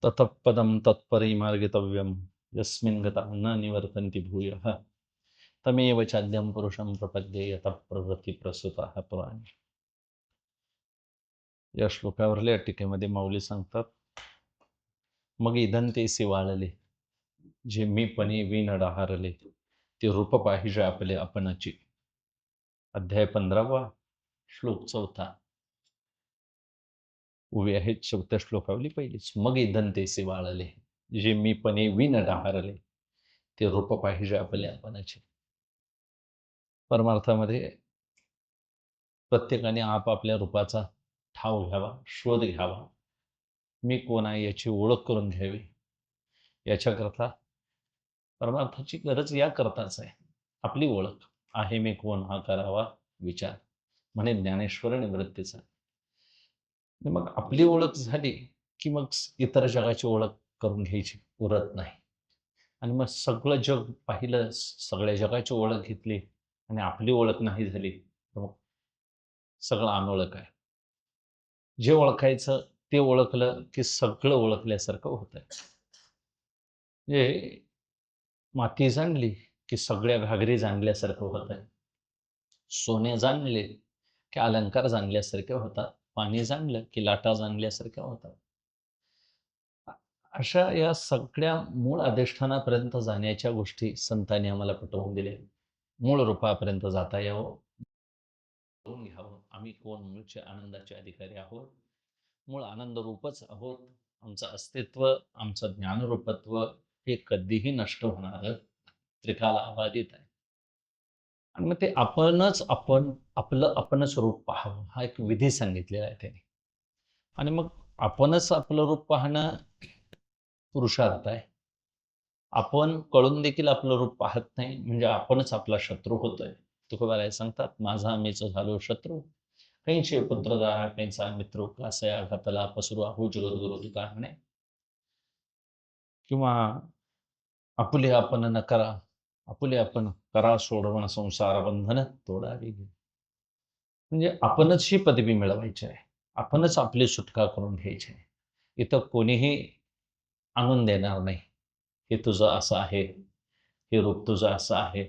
ततः पदं तत्परिमार्गितव्यं यस्मिन् गता न निवर्तन्ति भूयः तमेव चाद्यं पुरुषं प्रपद्ये यतः प्रवृत्तिप्रसूतः पुराणे. या श्लोकावरल्या टीकेमध्ये माऊली सांगतात, मग इदंतेसी वाळले जे मीपणे विण डहारले ते रूप पाहिजे आपले आपणाची. अध्याय 15वा, श्लोक 4. उभी आहेत 4थ्या श्लोकावली पहिलीच. मग इदंतेसी वाळले जे मीपणे विण डहारले ते रूप पाहिजे आपले आपणाचे. परमार्थामध्ये प्रत्येकाने आपापल्या रूपाचा ठाव घ्यावा, शोध घ्यावा. मी कोण आहे याची ओळख करून घ्यावी. याच्याकरता परमार्थाची गरज याकरताच आहे. आपली ओळख आहे मी कोण हा करावा विचार, म्हणे ज्ञानेश्वर निवृत्तीचा. मग आपली ओळख झाली की मग इतर जगाची ओळख करून घ्यायची उरत नाही. आणि मग सगळं जग पाहिलं, सगळ्या जगाची ओळख घेतली आणि आपली ओळख नाही झाली तर मग सगळं अनोळख आहे. जे ओळखायचं ते ओळखलं की सगळं ओळखल्यासारखं होतंय. म्हणजे माती जाणली की सगळ्या घागरी जाणल्यासारखं होतंय. सोने जाणले की अलंकार जाणल्यासारखे होतात. पाणी जाणलं की लाटा जाणल्यासारख्या होतात. अशा या सगळ्या मूळ अधिष्ठानापर्यंत जाण्याच्या गोष्टी संतांनी आम्हाला पटवून दिल्या. मूळ रूपापर्यंत जाता यावं, घ्यावं. आम्ही कोण मूळचे आनंदाचे अधिकारी आहोत. मूळ आनंद रूपच आहोत. आमचं अस्तित्व, आमचं ज्ञानरूपत्व हे कधीही नष्ट होणार त्रिकालाबाधित आहे. आणि मग ते आपणच रूप पाहावं हा एक विधी सांगितलेला आहे त्याने. आणि मग आपणच आपलं रूप पाहणं पुरुषार्थ आहे. आपण कळून देखील आपलं रूप पाहत नाही म्हणजे आपणच आपला शत्रू होतोय. तुकोबाराय सांगतात, माझा मीच झालो शत्रू, कैंचे पुत्रदारा कैंचा मित्र कासया घातला पसरू आहू जगद्गुरु तुका म्हणे. किंवा आपुले आपण न करा, आपुले आपण करा सोडवण संसार बंधन तोडावी. म्हणजे आपणच ही पदवी मिळवायची आहे. आपणच आपली सुटका करून घ्यायची आहे. इथं कोणीही आणून देणार नाही. हे तुझं असं आहे, हे रूप तुझं असं आहे.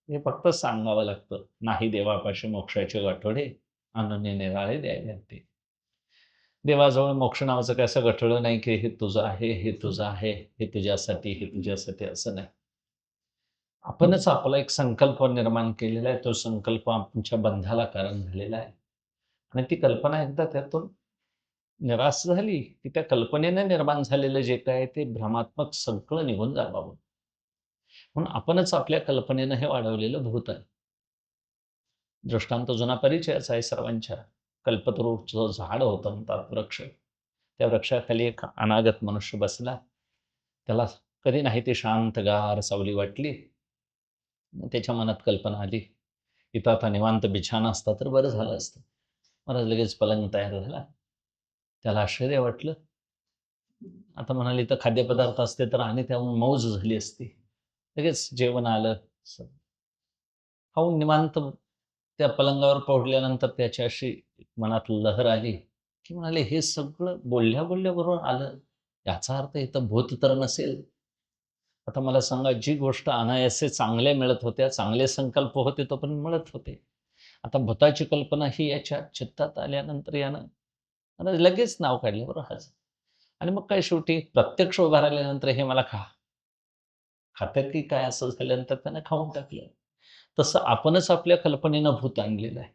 हे फक्त सांगावं लागतं. नाही देवापाशी मोक्षाचे गाठोडे आणून निराळे द्यावे लागते. देवाजवळ मोक्ष नावाचं काय असं गठोडं नाही की हे तुझं आहे, हे तुझं आहे, हे तुझ्यासाठी, हे तुझ्यासाठी, असं नाही. आपणच आपला एक संकल्प निर्माण केलेला आहे. तो संकल्प आमच्या बंधाला कारण झालेला आहे. आणि ती कल्पना एकदा त्यातून निराश झाली की त्या कल्पनेने निर्माण झालेलं जे काय ते भ्रमात्मक सगळं निघून जावं. म्हणून आपणच आपल्या कल्पनेनं हे वाढवलेलं भूत आहे. दृष्टांत जुना परिचयच आहे सर्वांच्या. कल्पतरूचं झाड होतं म्हणतात, वृक्ष. त्या वृक्षाखाली एक अनागत मनुष्य बसला. त्याला कधी नाही ती शांतगार सावली वाटली. त्याच्या मनात कल्पना आली, इथं आता निवांत बिछाना असता तर बरं झालं असतं. महाराज लगेच पलंग तयार झाला. त्याला आश्चर्य वाटलं. आता म्हणाले तर खाद्यपदार्थ असते तर आणि त्याहून मौज झाली असती. लगेच जेवण आलं. खाऊन निवांत त्या पलंगावर पडल्यानंतर त्याची अशी मनात लहर आली की म्हणाले, हे सगळं बोलल्या बोलल्याबरोबर आलं, याचा अर्थ इथं भूत तर नसेल. आता मला सांगा, जी गोष्ट अनायासे चांगल्या मिळत होत्या, चांगले संकल्प होते तोपर्यंत मिळत होते. आता भूताची कल्पना ही याच्या चित्तात आल्यानंतर यानं लगेच नाव काढले बरं हाच. आणि मग काय शेवटी प्रत्यक्ष उभा राहिल्यानंतर हे मला खातं की काय असं झाल्यानंतर त्यानं खाऊन टाकलं. तसं आपणच आपल्या कल्पनेनं भूत आणलेलं आहे.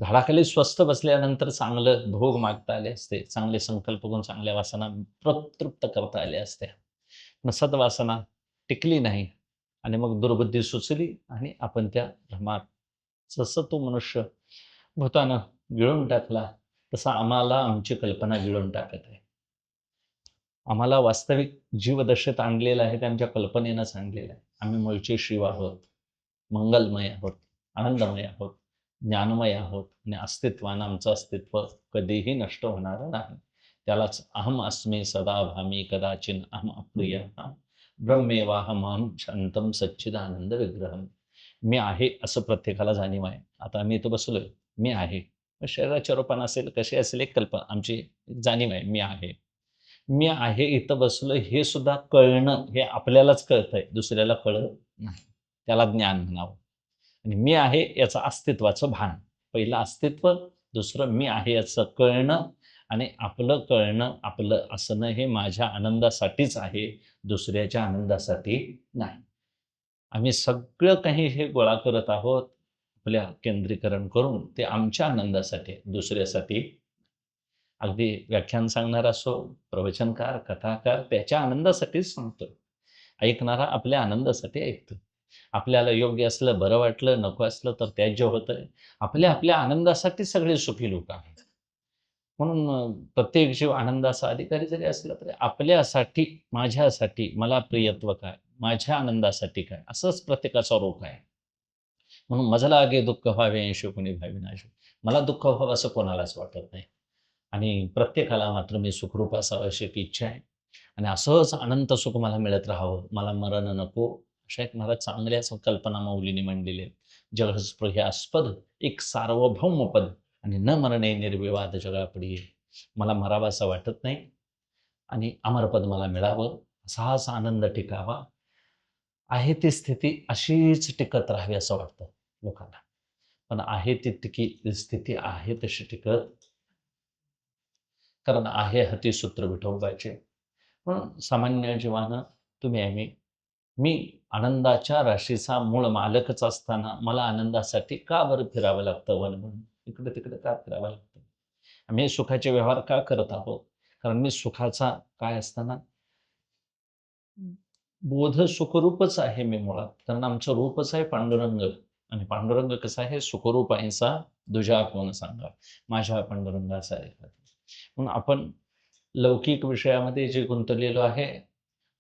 झाडाखाली स्वस्थ बसल्यानंतर चांगलं भोग मागता आले असते. चांगले संकल्प करून चांगल्या वासना प्रतृप्त करता आल्या असत्या. पण सद्वासना टिकली नाही आणि मग दुर्बुद्धी सुचली आणि आपण त्या भ्रमात, जसं तो मनुष्य भूतानं गिळून टाकला तसं आम्हाला आमची कल्पना गिळून टाकत आहे. आम्हाला वास्तविक जीवदशेत आणलेलं आहे ते आमच्या कल्पनेनंच आणलेलं आहे. आम्ही मूळचे शिव आहोत, मंगलमय आहोत, आनंदमय आहोत, ज्ञानमय आहोत आणि अस्तित्वानं आमचं अस्तित्व कधीही नष्ट होणार नाही. त्यालाच अहम अस्मी सदा भामी कदाचिन अहम अप्रिय ब्रह्मेवाहमहम शांतम सच्चिदानंद विग्रहम. मी आहे असं प्रत्येकाला जाणीव आहे. आता आम्ही इथं बसलोय, मी आहे. शरीराच्या रूपानं असेल, कशी असेल, एक कल्पना आमची जाणीव आहे, मी आहे. मी आहे इथं बसलो हे सुद्धा कळणं हे आपल्यालाच कळतंय, दुसऱ्याला कळत नाही. त्याला ज्ञान म्हणावं. आणि मी आहे याचं अस्तित्वाचं भान. पहिलं अस्तित्व, दुसरं मी आहे याचं कळणं आणि आपलं कळणं, आपलं असणं हे माझ्या आनंदासाठीच आहे, दुसऱ्याच्या आनंदासाठी नाही. आम्ही सगळं काही हे गोळा करत आहोत, आपल्या केंद्रीकरण करून ते आमच्या आनंदासाठी आहे, दुसऱ्यासाठी. अगदी व्याख्यान सांगणारा असो, प्रवचनकार, कथाकार त्याच्या आनंदासाठीच सांगतोय. ऐकणारा आपल्या आनंदासाठी ऐकतो. आपल्याला योग्य असलं, बरं वाटलं, नको असलं तर त्याज्य होतंय. आपल्या आपल्या आनंदासाठी सगळे सुखी लोक आहेत. म्हणून प्रत्येक जीव आनंदाचा अधिकारी जरी असला तरी आपल्यासाठी, माझ्यासाठी, मला प्रियत्व काय, माझ्या आनंदासाठी काय, असंच प्रत्येकाचा रोग आहे. म्हणून मजला लागे दुःख व्हावे ऐशी कोणी भावी नाशे. मला दुःख व्हावं असं कोणालाच वाटत नाही. आणि प्रत्येकाला मात्र मी सुखरूप असावं अशी एक इच्छा आहे. आणि असंच अनंत सुख मला मिळत राहावं, मला मरण नको, अशा एक मला चांगल्या कल्पना माऊलीने मांडलेल्या आहेत. जगस्पृह्यास्पद एक सार्वभौम पद आणि न मरणे निर्विवाद जगापडी. मला मरावं वाटत नाही आणि अमरपद मला मिळावं, असाच आनंद टिकावा. आहे ती स्थिती अशीच टिकत राहावी असं वाटतं लोकांना. पण आहे ती स्थिती आहे तशी टिकत, कारण आहे हती सूत्र विठोबाचे. पण सामान्य जीवानं तुम्ही आम्ही, मी आनंदाच्या राशीचा मूळ मालकच असताना मला आनंदासाठी का बरं फिरावं लागतं वनवन? इकडे-तिकडे का फिरावं लागतं? आम्ही सुखाचे व्यवहार का करत आहोत? कारण मी सुखाचा काय असताना बोध सुखरूपच आहे मी मुळात. कारण आमचं रूपच आहे पांडुरंग आणि पांडुरंग कसा आहे सुखरूप आहेसा दुजा कोण सांगा. माझ्या पांडुरंगाचा एखादा. म्हणून आपण लौकिक विषयामध्ये जे गुंतलेलो आहे,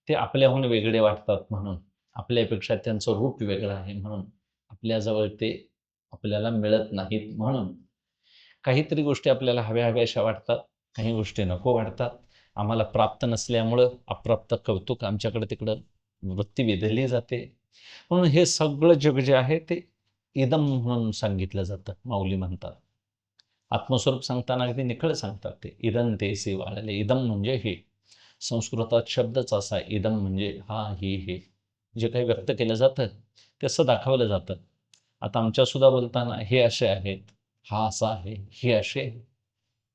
ते आपल्याहून वेगळे वाटतात म्हणून. आपल्यापेक्षा त्यांचं रूप वेगळं आहे म्हणून. आपल्याजवळ ते आपल्याला मिळत नाहीत म्हणून. काहीतरी गोष्टी आपल्याला हव्या-हव्याशा वाटतात, काही गोष्टी नको वाटतात. आम्हाला प्राप्त नसल्यामुळं अप्राप्त कौतुक आमच्याकडे तिकडं वृत्ती वेधली जाते. म्हणून हे सगळं जग जे आहे ते इदम म्हणून सांगितलं जातं, माऊली म्हणतात. आत्मस्वरूप सांगताना अगदी निखळ सांगतात ते. इदं तेसी वाळले. इदम म्हणजे हे. संस्कृतात शब्दच असा आहे. इदम म्हणजे हा, ही, हे. जे काही व्यक्त केलं जातं, ते असं दाखवलं जातं. आता आमच्यासुद्धा बोलताना हे असे आहेत, हा असा आहे, हे असे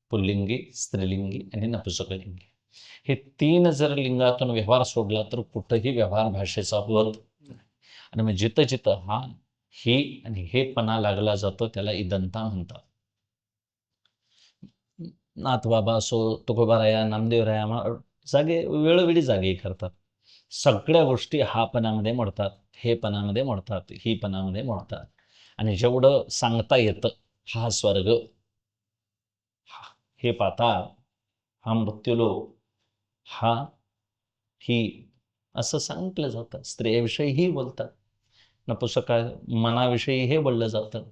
पुल्लिंगी, स्त्रीलिंगी आणि नपुंसकलिंगी. हे 3 जर लिंगातून व्यवहार सोडला तर कुठंही व्यवहार भाषेचा होत नाही. आणि मग जिथं-जिथं हा, ही आणि हे पणा लागला जातो त्याला इदंता म्हणतात. नाथबाबा असो, तुकोबाराया, नामदेवराया जागे वेळोवेळी जागे करतात. सगळ्या गोष्टी हा पणामध्ये मोडतात, हे पणामध्ये मोडतात, ही पणामध्ये मोडतात. आणि जेवढं सांगता येतं, हा स्वर्ग, हे पाताळ, हा मृत्यूलोक, हा, ही, असं सांगितलं जातं. स्त्रियाविषयीही बोलतात. नपुंसका मनाविषयी हे बोललं जातं.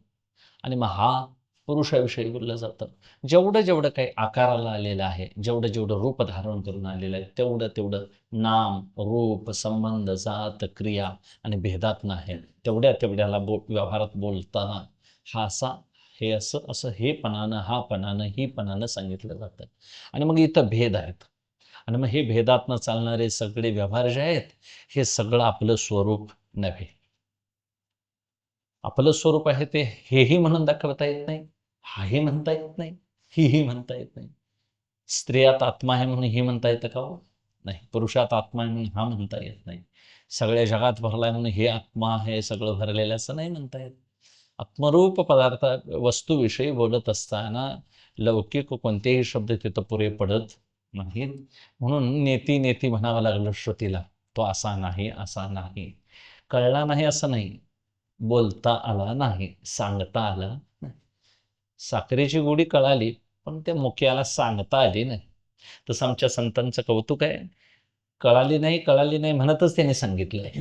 आणि मग हा पुरुषाविषयी बोललं जातं. जेवढं जेवढं काही आकाराला आलेलं आहे, जेवढं जेवढं रूप धारण करून आलेलं आहे, तेवढं तेवढं नाम, रूप, संबंध, जात, क्रिया आणि भेदात नाही. तेवढ्या तेवढ्याला व्यवहारात बोलताना हा असा, हे असं, असं हे पणानं, हा पणानं, ही पणानं सांगितलं जातं. आणि मग इथं भेद आहेत. आणि मग हे भेदातनं चालणारे सगळे व्यवहार जे आहेत, हे सगळं आपलं स्वरूप नव्हे. आपलं स्वरूप आहे ते हेही म्हणून दाखवता येत नाही, हाही म्हणता येत नाही, हीही म्हणता येत नाही. स्त्रियात आत्मा आहे म्हणून ही म्हणता येतं का हो? नाही. पुरुषात आत्मा आहे म्हणून हा म्हणता येत नाही. सगळ्या जगात भरलाय म्हणून हे आत्मा आहे सगळं भरलेलं असं नाही म्हणता येत. आत्मरूप पदार्थ वस्तूविषयी बोलत असताना लौकिक कोणतेही शब्द तिथं पुरे पडत नाहीत. म्हणून नेती नेती म्हणावं लागलं श्रुतीला. तो असा नाही, असा नाही. कळला नाही असं नाही. बोलता आला नाही, सांगता आला नाही. साखरेची गोडी कळाली, पण त्या मुक्याला सांगता आली नाही. तसं आमच्या संतांचं कौतुक आहे. कळाली नाही म्हणतच त्यांनी सांगितलंय.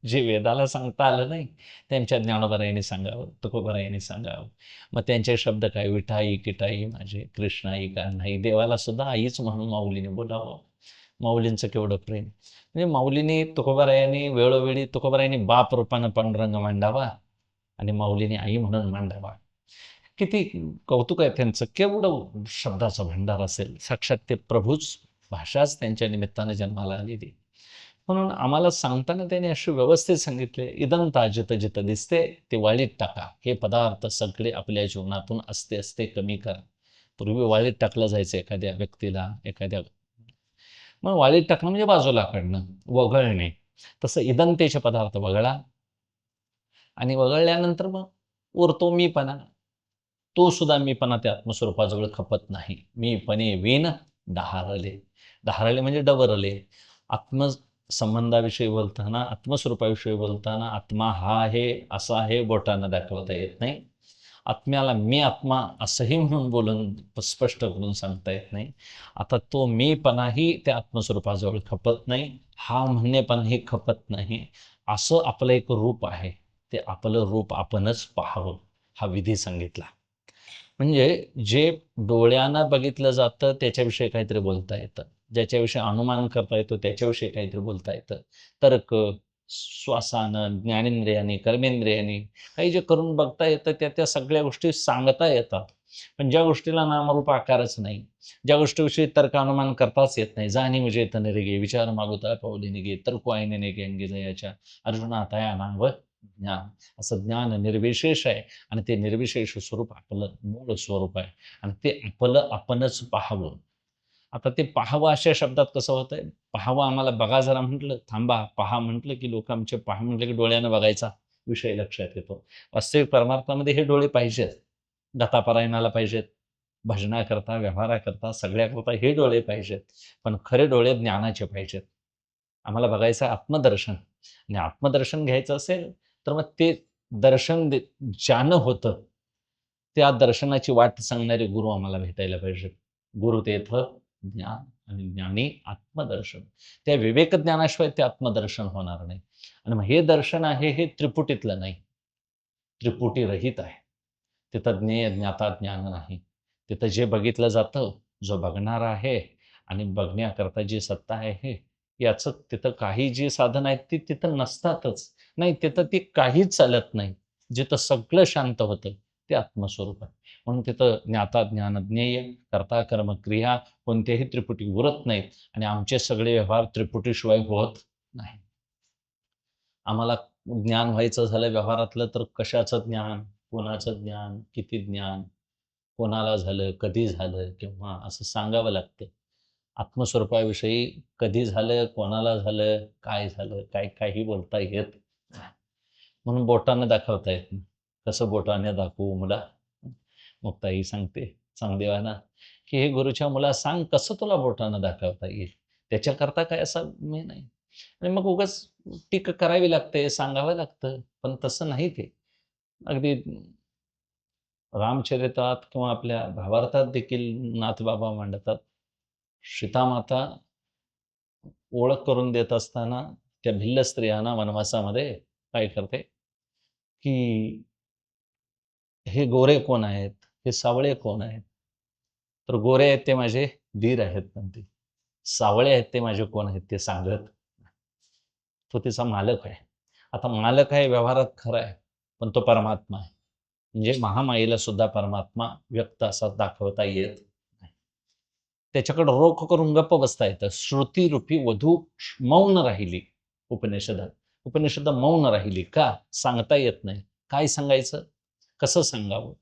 जे वेदाला सांगता आलं नाही, त्यांच्या ज्ञानोबारायांनी सांगावं, तुकोबारायांनी सांगावं. मग त्यांचे शब्द काय, विठाई, किटाई माझे, कृष्णाई का नाही. देवाला सुद्धा आईच म्हणून माऊलीने बोलावं. माऊलींचं केवढं प्रेम. म्हणजे माऊलीने, तुकोबारायांनी वेळोवेळी, तुकोबारायांनी बाप रूपानं पांडुरंग मांडावा आणि माऊलीने आई म्हणून मांडावा. किती कौतुक आहे त्यांचं. केवढं शब्दाचा भंडार असेल. साक्षात ते प्रभूच भाषाच त्यांच्या निमित्तानं जन्माला आलेली. म्हणून आम्हाला सांगताना त्यांनी असे व्यवस्थित सांगितले, इदं ताजित जित दिसते ते वाळीत टाका. हे पदार्थ सगळे आपल्या जीवनातून असते असते कमी करा. पूर्वी वाळीत टाकलं जायचं एखाद्या व्यक्तीला, एखाद्या, मग वाळीत टाकणं म्हणजे बाजूला काढणं, वगळणे. तसं इदंतेचे पदार्थ वगळा, आणि वगळल्यानंतर मग उरतो मीपणा. तो सुद्धा मीपणा त्या आत्मस्वरूपाजवळ खपत नाही. मीपणे विण डहारले. डहारले म्हणजे डवरले. आत्मसंबंधाविषयी बोलताना, आत्मस्वरूपाविषयी बोलताना आत्मा हा आहे, असा आहे बोटानं दाखवता येत नाही. आत्म्याला मी आत्मा असंही म्हणून बोलून स्पष्ट करून सांगता येत नाही. आता तो मीपणाही त्या आत्मस्वरूपाजवळ खपत नाही, हा म्हणणेपणाही खपत नाही. असं आपलं एक रूप आहे, ते आपलं रूप आपणच पाहावं, हा विधी सांगितला. म्हणजे जे डोळ्यानं बघितलं जातं त्याच्याविषयी काहीतरी बोलता येतं, ज्याच्याविषयी अनुमान करता येतो त्याच्याविषयी काहीतरी बोलता येतं. तर्क, श्वासानं, ज्ञानेंद्रियाने, कर्मेंद्रियाने काही जे करून बघता येतं त्या सगळ्या गोष्टी सांगता येतात. पण ज्या गोष्टीला नामरूप आकारच नाही, ज्या गोष्टीविषयी तर्क अनुमान करताच येत नाही, जाणी म्हणजे तनरेगे विचार मागुता पावली निगे तर्क आईने नेगे अंगी जयाच्या अर्जुना तया नाव ज्ञान. असं ज्ञान निर्विशेष आहे, आणि ते निर्विशेष स्वरूप आपलं मूळ स्वरूप आहे, आणि ते आपलं आपणच पाहावं. आता ते पाहावं अशा शब्दात कसं होतंय, पाहावं आम्हाला बघा जरा म्हटलं, थांबा पहा म्हटलं की लोक आमचे पहा म्हटलं की डोळ्यानं बघायचा विषय लक्षात येतो. वास्तविक परमार्थामध्ये हे डोळे पाहिजेत, गतापारायणाला पाहिजेत, भजनाकरता, व्यवहाराकरता, सगळ्याकरता हे डोळे पाहिजेत. पण खरे डोळे ज्ञानाचे पाहिजेत. आम्हाला बघायचं आत्मदर्शन, आणि आत्मदर्शन घ्यायचं असेल तर मग ते दर्शन ज्यानं होतं त्या दर्शनाची वाट सांगणारे गुरु आम्हाला भेटायला पाहिजेत. गुरु तेथ ज्ञान, आणि ज्ञानी आत्मदर्शन. त्या विवेक ज्ञानाशिवाय ते आत्मदर्शन होणार नाही. आणि मग हे दर्शन आहे हे त्रिपुटीतलं नाही, त्रिपुटी रहित आहे. तिथं ज्ञेय ज्ञाता ज्ञान नाही. तिथं जे बघितलं जातं, जो बघणार आहे, आणि बघण्याकरता जी सत्ता आहे, याचं तिथं काही जी साधनं आहेत ती तिथं नसतातच. नाही, तिथं ती काहीच चालत नाही. जिथं सगळं शांत होतं ते आत्मस्वरूप आहे. म्हणून तिथं ज्ञाता ज्ञान ज्ञेय, कर्ता कर्म क्रिया कोणत्याही त्रिपुटी उरत नाहीत, आणि आमचे सगळे व्यवहार त्रिपुटीशिवाय होत नाही. आम्हाला ज्ञान व्हायचं झालं व्यवहारातलं तर कशाचं ज्ञान, कोणाचं ज्ञान, किती ज्ञान, कोणाला झालं, कधी झालं, केव्हा, असं सांगावं लागतं. आत्मस्वरूपाविषयी कधी झालं, कोणाला झालं, काय झालं, काय काही बोलता येत नाही. म्हणून बोटानं दाखवता येत नाही. कसं बोटाने दाखवू मुला? मुक्ताई सांगते चांगदेवाना, की हे गुरुच्या मुला सांग कसं तुला बोटानं दाखवता येईल. त्याच्याकरता काय असं मी नाही. आणि मग उगाच टीका करावी लागते, सांगावं लागतं. पण तसं नाही ते. अगदी रामचरितात किंवा आपल्या भावार्थात देखील नाथबाबा मांडतात. सीतामाता ओळख करून देत असताना त्या भिल्ल स्त्रियांना वनवासामध्ये काय करते, की हे गोरे कोण आहेत? हे सावळे कोण आहेत? तर गोरे आहेत ते माझे दीर आहेत म्हणते. सावळे आहेत ते माझे कोण आहेत ते सांगत. तो तिचा मालक आहे. आता मालक आहे व्यवहारात खरा आहे, पण तो परमात्मा आहे. म्हणजे महामायेला सुद्धा परमात्मा व्यक्त असा दाखवता येत नाही. त्याच्याकडे रोख करून गप्प बसता येतं. श्रुतीरूपी वधू मौन राहिली उपनिषदात. उपनिषद मौन राहिली का? सांगता येत नाही. काय सांगायचं? कसं सांगावं?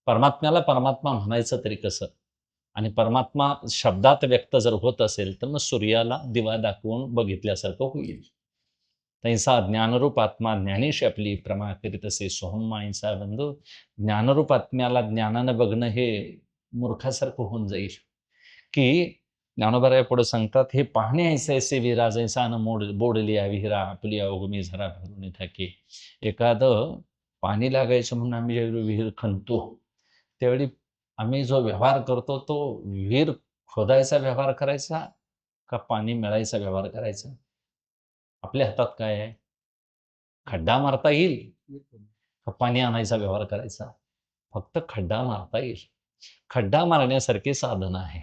परमात्म्याला परमात्मा म्हणायचं तरी कसं? आणि परमात्मा शब्दात व्यक्त जर होत असेल तर मग सूर्याला दिवा दाखवून बघितल्यासारखं होईल. तैसा ज्ञानरूप आत्मा ज्ञानेश आपली प्रमा करीत असे सोहम माईंचा बंधू. ज्ञानरूप आत्म्याला ज्ञानानं बघणं हे मूर्खासारखं होऊन जाईल. की ज्ञानोबाराय पुढे सांगतात, हे पाहणे ऐसे विरा जैसा न बोडलिया विहिरा आपली अवगमी झरा भरून थाके. एखादं पाणी लागायचं म्हणून आम्ही ज्यावेळी विहीर खणतो, त्यावेळी आम्ही जो व्यवहार करतो तो विहीर खोदायचा व्यवहार करायचा का पाणी मिळायचा व्यवहार करायचा? आपल्या हातात काय आहे? खड्डा मारता येईल का पाणी आणायचा व्यवहार करायचा? फक्त खड्डा मारता येईल. खड्डा मारण्यासारखी साधनं आहे.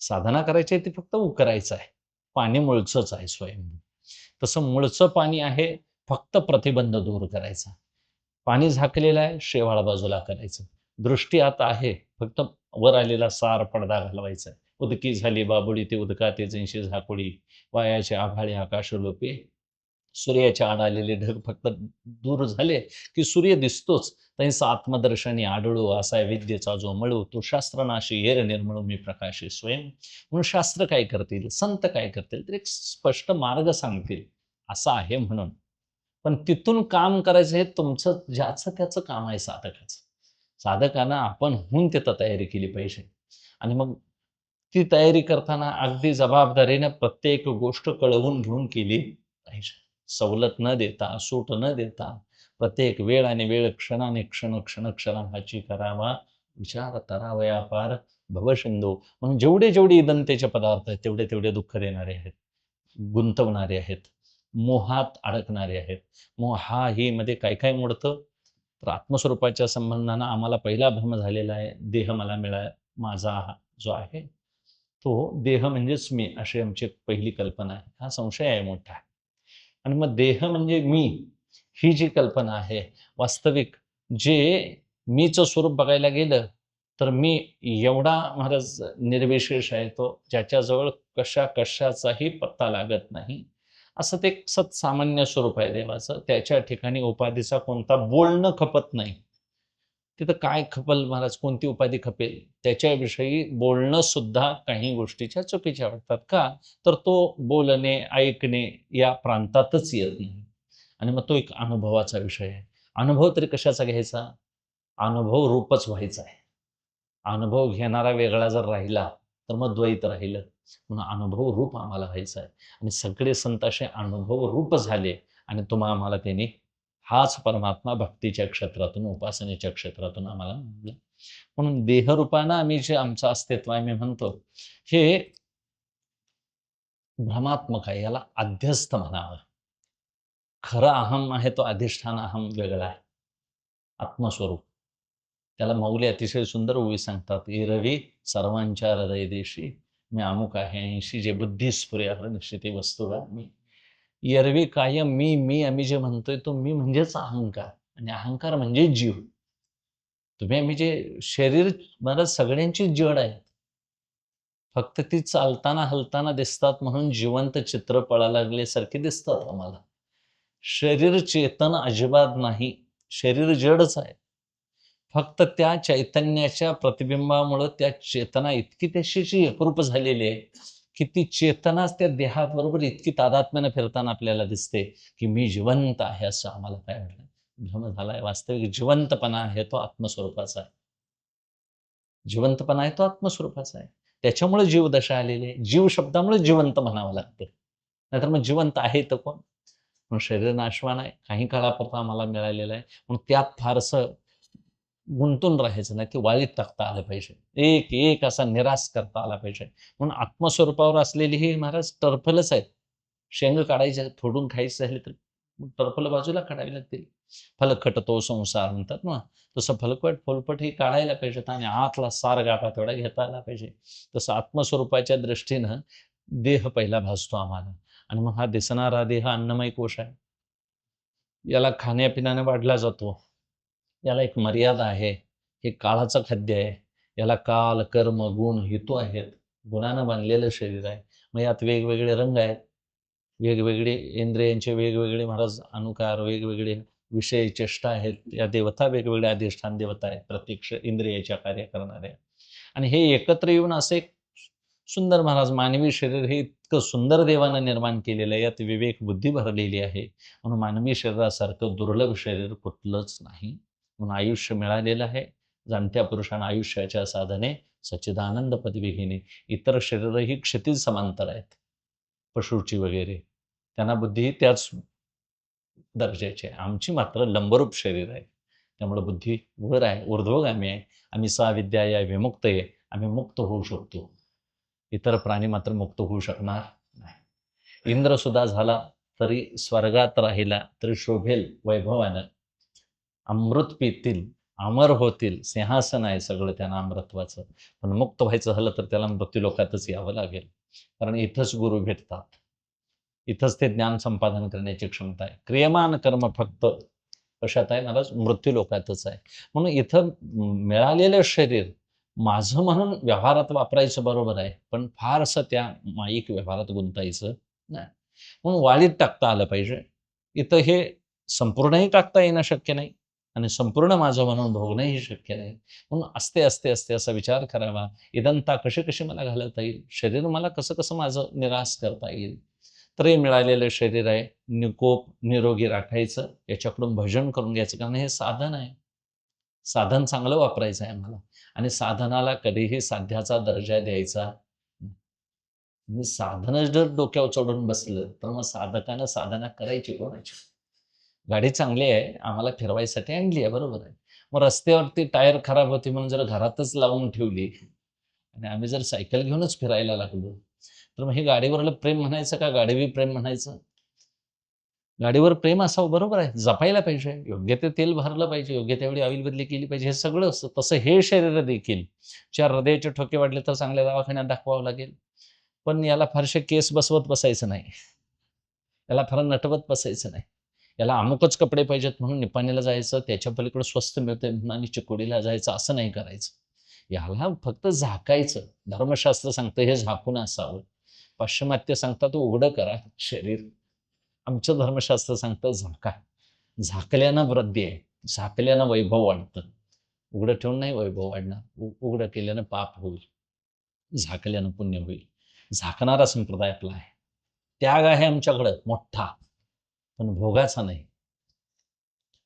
साधना करायची आहे ती फक्त उकरायचं आहे. पाणी मूळचंच आहे स्वयंभू. तसं मूळचं पाणी आहे, फक्त प्रतिबंध दूर करायचा. पाणी झाकलेलं आहे, शेवाळ बाजूला करायचं. दृष्टी आता आहे, फक्त वर आलेला सार पडदा घालवायचा आहे. उदकी झाली बाबुडी ते उदकाते जैशी झाकोडी, वायाचे आभाळे आकाश लोपे, सूर्याच्या आड आलेले ढग फक्त दूर झाले की सूर्य दिसतोच. तैसा आत्मदर्शनी आढळू असा विद्येचा जो मळू, तो शास्त्रनाशी येर निर्मळू मी प्रकाशी स्वयं. म्हणून शास्त्र काय करतील, संत काय करतील, तर एक स्पष्ट मार्ग सांगतील, असा आहे म्हणून. पण तिथून काम करायचं हे तुमचं ज्याचं त्याचं काम आहे साधकाचं. साधकानं आपणहून तिथं तयारी केली पाहिजे. आणि मग ती तयारी करताना अगदी जबाबदारीने प्रत्येक गोष्ट कळवून घेऊन केली पाहिजे. सवलत न देता, सूट न देता, प्रत्येक वेळ आणि वेळ, क्षणाने क्षण, क्षणाची करावा विचार तरावया पार भवसिंधू. म्हणून जेवढे जेवढे इदंतेचे पदार्थ आहेत, तेवढे तेवढे दुःख देणारे आहेत, गुंतवणारे आहेत, मोहात अडकणारे आहेत. मोहा ही मध्ये काय काय मोडतं, तर आत्मस्वरूपाच्या संबंधानं आम्हाला पहिला भ्रम झालेला आहे. देह मला मिळाला, माझा जो आहे तो देह म्हणजेच मी, अशी आमची पहिली कल्पना आहे. हा संशय आहे मोठा. आणि मग देह म्हणजे मी, ही जी कल्पना आहे, वास्तविक जे मीचं स्वरूप बघायला गेलं तर मी एवढा महाराज निर्विशेष आहे, तो ज्याच्याजवळ कशाचाही पत्ता लागत नाही. असं ते एक सत्सामान्य स्वरूप आहे देवाचं. त्याच्या ठिकाणी उपाधीचा कोणता बोलणं खपत नाही. तिथं काय खपल महाराज, कोणती उपाधी खपेल, त्याच्याविषयी बोलणं सुद्धा काही गोष्टीच्या चुकीच्या वाटतात. का, तर तो बोलणे ऐकणे या प्रांतातच येत नाही. आणि मग तो एक अनुभवाचा विषय आहे. अनुभव तरी कशाचा घ्यायचा, अनुभव रूपच व्हायचा आहे. अनुभव घेणारा वेगळा जर राहिला तर मग द्वैत राहिलं. म्हणून अनुभव रूप आम्हाला व्हायचं आहे. आणि सगळे संत असे अनुभव रूप झाले आणि आम्हाला त्यांनी हाच परमात्मा भक्तीच्या क्षेत्रातून, उपासनेच्या क्षेत्रातून आम्हाला मिळाला. म्हणून देहरूपानं आम्ही जे आमचं अस्तित्व आहे, मी म्हणतो हे भ्रमात्मक आहे, याला अध्यस्थ म्हणावं. खरं अहम आहे तो अधिष्ठान अहम वेगळा आहे, आत्मस्वरूप. त्याला मौली अतिशय सुंदर ओवी सांगतात, एरवी सर्वांच्या हृदय देशी मी अमुक आहे ऐंशी, जे बुद्धी स्फुर्या निश्चिती वस्तू मी. एरवी कायम मी आम्ही जे म्हणतोय तो मी म्हणजेच अहंकार, आणि अहंकार म्हणजे जीव. तुम्ही आम्ही जे शरीर मला सगळ्यांची जड आहे, फक्त ती चालताना हलताना दिसतात म्हणून जिवंत चित्र पळायला लागल्यासारखे दिसतात आम्हाला. शरीर चेतन अजिबात नाही, शरीर जडच आहे. फक्त त्या चैतन्याच्या प्रतिबिंबामुळं त्या चेतना इतकी त्याशी एकरूप झालेली आहे की ती चेतनाच त्या देहाबरोबर इतकी तादात्म्यानं फिरताना आपल्याला दिसते की मी जिवंत आहे, असं आम्हाला काय म्हटलं भ्रम झालाय. वास्तविक जिवंतपणा आहे तो आत्मस्वरूपाचा आहे. जिवंतपणा आहे तो आत्मस्वरूपाचा आहे. त्याच्यामुळे जीवदशा आलेली आहे. जीव शब्दामुळे जिवंत म्हणावं लागतं, नाहीतर मग जिवंत आहे तर कोण. म्हणून शरीर नाशवान आहे, काही काळापुरता आम्हाला मिळालेलं आहे. म्हणून त्यात फारसं गुंतून राहायचं नाही, ते वाळीत टाकता आलं पाहिजे. एक एक असा निराश करता आला पाहिजे. म्हणून आत्मस्वरूपावर असलेली ही महाराज टरफलच आहेत. शेंग काढायचे, फोडून खायचं झाले तर टरफल बाजूला काढावी लागतील. फलकट तो संसार म्हणतात ना, तसं फलकट फोलपट ही काढायला पाहिजेत आणि आतला सार गाभा तेवढा घेता आला पाहिजे. तसं आत्मस्वरूपाच्या दृष्टीनं देह पहिला भासतो आम्हाला. आणि मग हा दिसणारा देह अन्नमय कोश आहे. याला खाण्यापिण्याने वाढला जातो, याला एक मर्यादा आहे. हे काळाचं खाद्य आहे. याला काल, कर्म, गुण, हेतू आहेत. गुणानं बांधलेलं शरीर आहे. मग यात वेगवेगळे रंग आहेत, वेगवेगळे इंद्रियांचे वेगवेगळे महाराज अनुकार, वेगवेगळे विषय चेष्टा आहेत. या देवता वेगवेगळ्या अधिष्ठान देवता आहेत, प्रत्यक्ष इंद्रियाच्या कार्य करणाऱ्या. आणि हे एकत्र येऊन असे एक सुंदर महाराज मानवी शरीर हे इतकं सुंदर देवानं निर्माण केलेलं आहे. यात विवेक बुद्धी भरलेली आहे. म्हणून मानवी शरीरासारखं दुर्लभ शरीर कुठलंच नाही. म्हणून आयुष्य मिळालेलं आहे. जाणत्या पुरुषांना आयुष्याच्या साधने सच्चिदानंद पदवी घेणे. इतर शरीरही क्षितिज समांतर आहेत, पशुची वगैरे, त्यांना बुद्धी त्याच दर्जाची आहे. आमची मात्र लंबरूप शरीर आहे, त्यामुळे बुद्धी वर आहे, ऊर्ध्वगामी आहे. आम्ही साविद्या या विमुक्त आहे, आम्ही मुक्त होऊ शकतो. इतर प्राणी मात्र मुक्त होऊ शकणार नाही. इंद्र सुद्धा झाला तरी स्वर्गात राहिला तरी शोभेल वैभवानं. अमृत पितील, अमर होतील, सिंहासन आहे सगळं त्यांना अमृतत्वाचं. पण मुक्त व्हायचं झालं तर त्याला मृत्यूलोकातच यावं लागेल, कारण इथंच गुरु भेटतात, इथंच ते ज्ञान संपादन करण्याची क्षमता आहे. क्रियमान कर्म फक्त कशात आहे महाराज, मृत्यूलोकातच आहे. म्हणून इथं मिळालेलं शरीर माझं म्हणून व्यवहारात वापरायचं बरोबर आहे, पण फारसं त्या माईक व्यवहारात गुंतायचं नाही. म्हणून वाळीत टाकता आलं पाहिजे. इथं हे संपूर्णही टाकता येणं शक्य नाही आणि संपूर्ण माझं म्हणून भोगणंही शक्य नाही. म्हणून असते, असते, असते असा विचार करावा. इदंता कशी-कशी मला घालवता येईल? शरीर मला कसं-कसं माझं निराश करता येईल? तर हे मिळालेलं शरीर आहे, निकोप निरोगी राखायचं, याच्याकडून भजन करून घ्यायचं. कारण हे साधन आहे. साधन चांगलं वापरायचं आहे आम्हाला आणि साधनाला कधीही साध्याचा दर्जा द्यायचा नाही. म्हणजे साधनं जर डोक्यावर चढून बसलं, तर मग साधकानं साधना करायची कोणाची? गाडी चांगली आहे, आम्हाला फिरवायसाठी आणली आहे, बरोबर आहे. मग रस्त्यावरती टायर खराब होती म्हणून जर घरातच लावून ठेवली आणि आम्ही जर सायकल घेऊनच फिरायला लागलो, तर मग हे गाडीवरलं प्रेम म्हणायचं का गाडीवी प्रेम म्हणायचं? गाडीवर प्रेम असावं बरोबर आहे. जपायला पाहिजे. योग्य ते तेल भरलं पाहिजे. योग्य त्यावेळी ऑइल बदली केली पाहिजे. हे सगळं असतं. तसं हे शरीर देखील 4 हृदयाचे ठोके वाढले तर चांगल्या दवाखान्यात दाखवावं लागेल. पण याला फारसे केस बसवत बसायचं नाही. याला फार नटवत बसायचं नाही. याला अमुकच कपडे पाहिजेत म्हणून निपाणीला जायचं, त्याच्या पलीकडे स्वस्त मिळतंय म्हणून आणि चिकोडीला जायचं असं नाही करायचं. याला फक्त झाकायचं. धर्मशास्त्र सांगतं हे झाकून असावं. पाश्चिमात्य सांगतात उघडं करा शरीर. आमचं धर्मशास्त्र सांगतं झाका. झाकल्यानं वृद्धी आहे. झाकल्यानं वैभव वाढतं. उघडं ठेवून नाही वैभव वाढणार. उघडं केल्यानं पाप होईल. झाकल्यानं पुण्य होईल. झाकणारा संप्रदाय आपला आहे. त्याग आहे आमच्याकडं मोठा, पण भोगाचा नाही.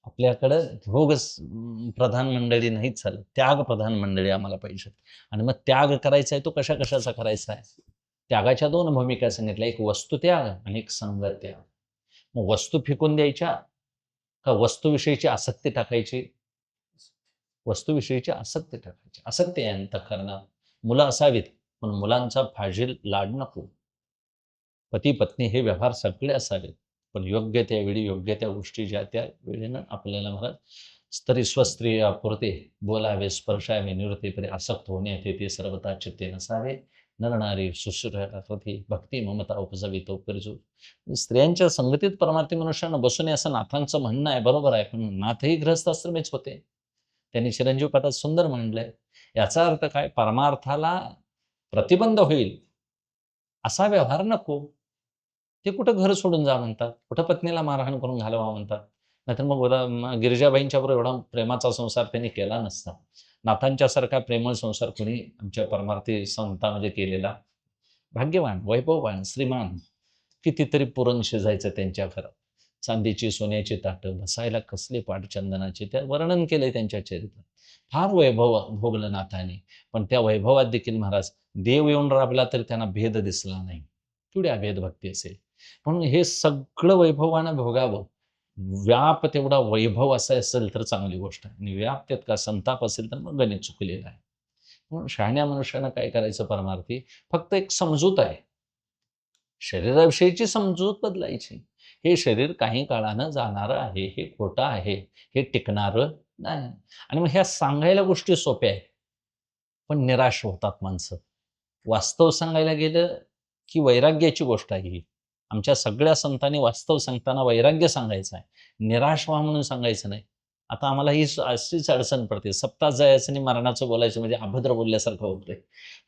आपल्याकडं प्रधान मंडळी नाहीच चालत. त्याग प्रधान मंडळी आम्हाला पाहिजे. आणि मग त्याग करायचा आहे तो कशा-कशाचा करायचा आहे? त्यागाच्या 2 भूमिका सांगितल्या. एक वस्तुत्याग आणि एक संगत्याग. मग वस्तू फेकून द्यायच्या का वस्तूविषयीची आसक्ती टाकायची? वस्तूविषयीची आसक्ती टाकायची. आसक्ती आहे अंतःकरणात. मुलं असावीत, पण मुलांचा फाजील लाड नको. पती-पत्नी हे व्यवहार सगळे असावेत. पण योग्य त्या वेळी योग्य त्या गोष्टी ज्या त्या वेळेनं आपल्याला महाराज स्त्री स्वस्त्रिया पुरते बोलावे, स्पर्शावे, निवृत्तीपरी आसक्त होणे ते सर्वथा चित्ते नसावे. नर-नारी सुश्रुतार्थी भक्ती ममता उपजवितो उपरजू. स्त्रियांच्या संगतीत परमार्थी मनुष्यानं बसू नये असं नाथांचं म्हणणं आहे, बरोबर आहे. पण नाथही गृहस्थाश्रमीच होते. त्यांनी चिरंजीव पदात सुंदर म्हणलंय. याचा अर्थ काय? परमार्थाला प्रतिबंध होईल असा व्यवहार नको. ते कुठं घर सोडून जा म्हणतात, कुठं पत्नीला मारहाण करून घालवा म्हणतात. नाहीतर मग गिरिजाबाईंच्या बरोबर एवढा प्रेमाचा संसार त्यांनी केला नसता. नाथांच्यासारखा प्रेमळ संसार कोणी आमच्या परमार्थी संतांमध्ये केलेला भाग्यवान, वैभववान, श्रीमान. कितीतरी पुरण शिजायचं त्यांच्या घरात. चांदीची, सोन्याची ताटं, बसायला कसले पाटचंदनाचे, त्या वर्णन केलंय त्यांच्या चरित्रात. फार वैभव भोगलं नाथाने. पण त्या वैभवात देखील महाराज देव येऊन राबला तरी त्यांना भेद दिसला नाही. केवढी अभेद भक्ती असेल. म्हणून हे सगळं वैभवानं भोगावं. व्याप तेवढा वैभव असा असेल तर चांगली गोष्ट आहे आणि व्याप त्यात का संताप असेल तर मग गणित चुकलेलं आहे. म्हणून शहाण्या मनुष्यानं काय करायचं परमार्थी? फक्त एक समजूत आहे. शरीराविषयीची समजूत बदलायची. हे शरीर काही काळानं जाणारं आहे, हे खोटं आहे, हे टिकणारं नाही. आणि मग ह्या सांगायला गोष्टी सोप्या आहेत, पण निराश होतात माणसं. वास्तव सांगायला गेलं, की वैराग्याची गोष्ट आहे ही. आमच्या सगळ्या संतांनी वास्तव सांगताना वैराग्य सांगायचं आहे. निराश व्हा म्हणून सांगायचं नाही. आता आम्हाला ही अशीच अडचण पडते. सप्ताह जायचं आणि मरणाचं बोलायचं म्हणजे अभद्र बोलल्यासारखं होतंय.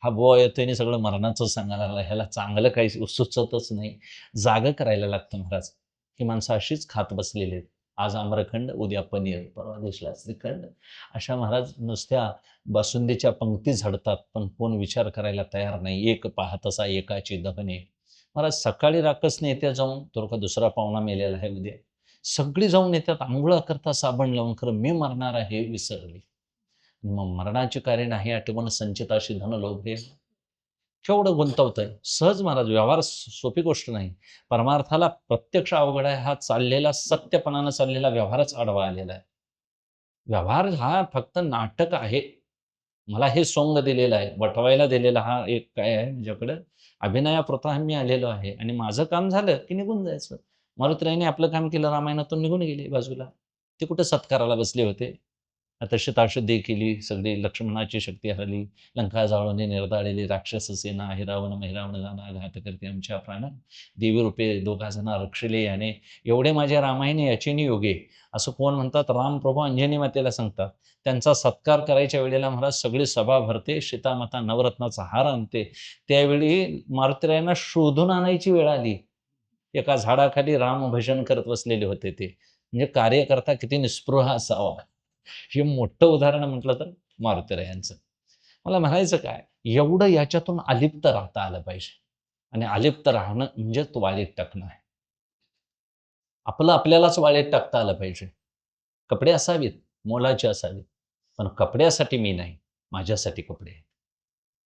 हा बुवा येतोय आणि सगळं मरणाचं सांगायला लागला. ह्याला चांगलं काही सुचतच नाही. जागं करायला लागतं महाराज. ही माणसं अशीच खात बसलेली आहेत. आज आम्रखंड, उद्या पनीर, परवा दिवशीला श्रीखंड. अशा महाराज नुसत्या बासुंदीच्या पंक्ती झडतात, पण कोण विचार करायला तयार नाही. एक पाहतसा एकाची दहने. महाराज सकाळी राकच नेत्या जाऊन, तो का दुसरा पाहुणा मेलेला आहे उद्या. सगळी जाऊन येतात अंघोळा करता साबण लावून, खरं मी मरणार आहे हे विसरली. मग मरणाची कार्य नाही आठवण संचिताशी धन लोभे. केवढं गुंतवतंय. सहज महाराज व्यवहार सोपी गोष्ट नाही. परमार्थाला प्रत्यक्ष अवघड आहे. हा चाललेला सत्यपणानं चाललेला व्यवहारच आडवा आलेला आहे. व्यवहार हा फक्त नाटक आहे. मला हे सोंग दिलेलं आहे, वटवायला दिलेला हा एक काय आहे माझ्याकडं, अभिनयापुरता मी आलेलो आहे आणि माझं काम झालं की निघून जायचं. मारुतीरायाने आपलं काम केलं, रामायणातून निघून गेले बाजूला. ते कुठे सत्काराला बसले होते. तशी ताशुद्धी केली, सगळी लक्ष्मणाची शक्ती हरली, लंका जाळून निर्दाळलेली राक्षस सेना, हिरावण महिरावण जाणा घात करते आमच्या प्राणा, देवी रूपे दोघा जणा रक्षले याने, एवढे माझ्या रामायणे याचेनी योगे, असं कोण म्हणतात? रामप्रभू अंजनी मातेला सांगतात. त्यांचा सत्कार करायच्या वेळेला महाराज सगळी सभा भरते, सीतामाता नवरत्नाचा हार आणते. त्यावेळी मारुतीरायांना शोधून आणायची वेळ आली. एका झाडाखाली रामभजन करत बसलेले होते ते. म्हणजे कार्यकर्ता किती निस्पृह असावा. हे मोठं उदाहरण म्हटलं तर मारुतीरायांचं. मला म्हणायचं काय, एवढं याच्यातून अलिप्त राहता आलं पाहिजे. आणि अलिप्त राहणं म्हणजे तो वाळीत टाकणं आहे. आपलं आपल्यालाच वाळीत टाकता आलं पाहिजे. कपडे असावेत, मोलाचे असावेत, पण कपड्यासाठी मी नाही, माझ्यासाठी कपडे आहेत.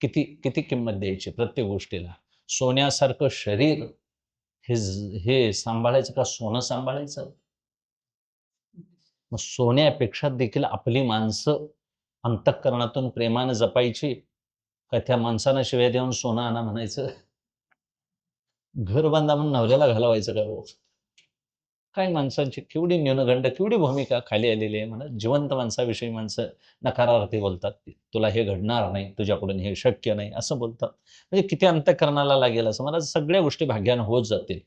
किती किती किंमत द्यायची प्रत्येक गोष्टीला. सोन्यासारखं शरीर हे सांभाळायचं का सोनं सांभाळायचं? मग सोन्यापेक्षा देखील आपली माणसं अंतःकरणातून प्रेमानं जपायची, का त्या माणसानं शिव्या देऊन सोनं आणा म्हणायचं? घर बांधा म्हणून नवऱ्याला घालवायचं का हो? काय माणसांची केवढी न्यूनगंड, केवढी भूमिका खाली आलेली आहे. म्हणा जिवंत माणसाविषयी माणसं नकारार्थी बोलतात. तुला हे घडणार नाही, तुझ्याकडून हे शक्य नाही, असं बोलतात. म्हणजे किती अंतःकरणाला लागेल असं. मला सगळ्या गोष्टी भाग्यानं होत जातील,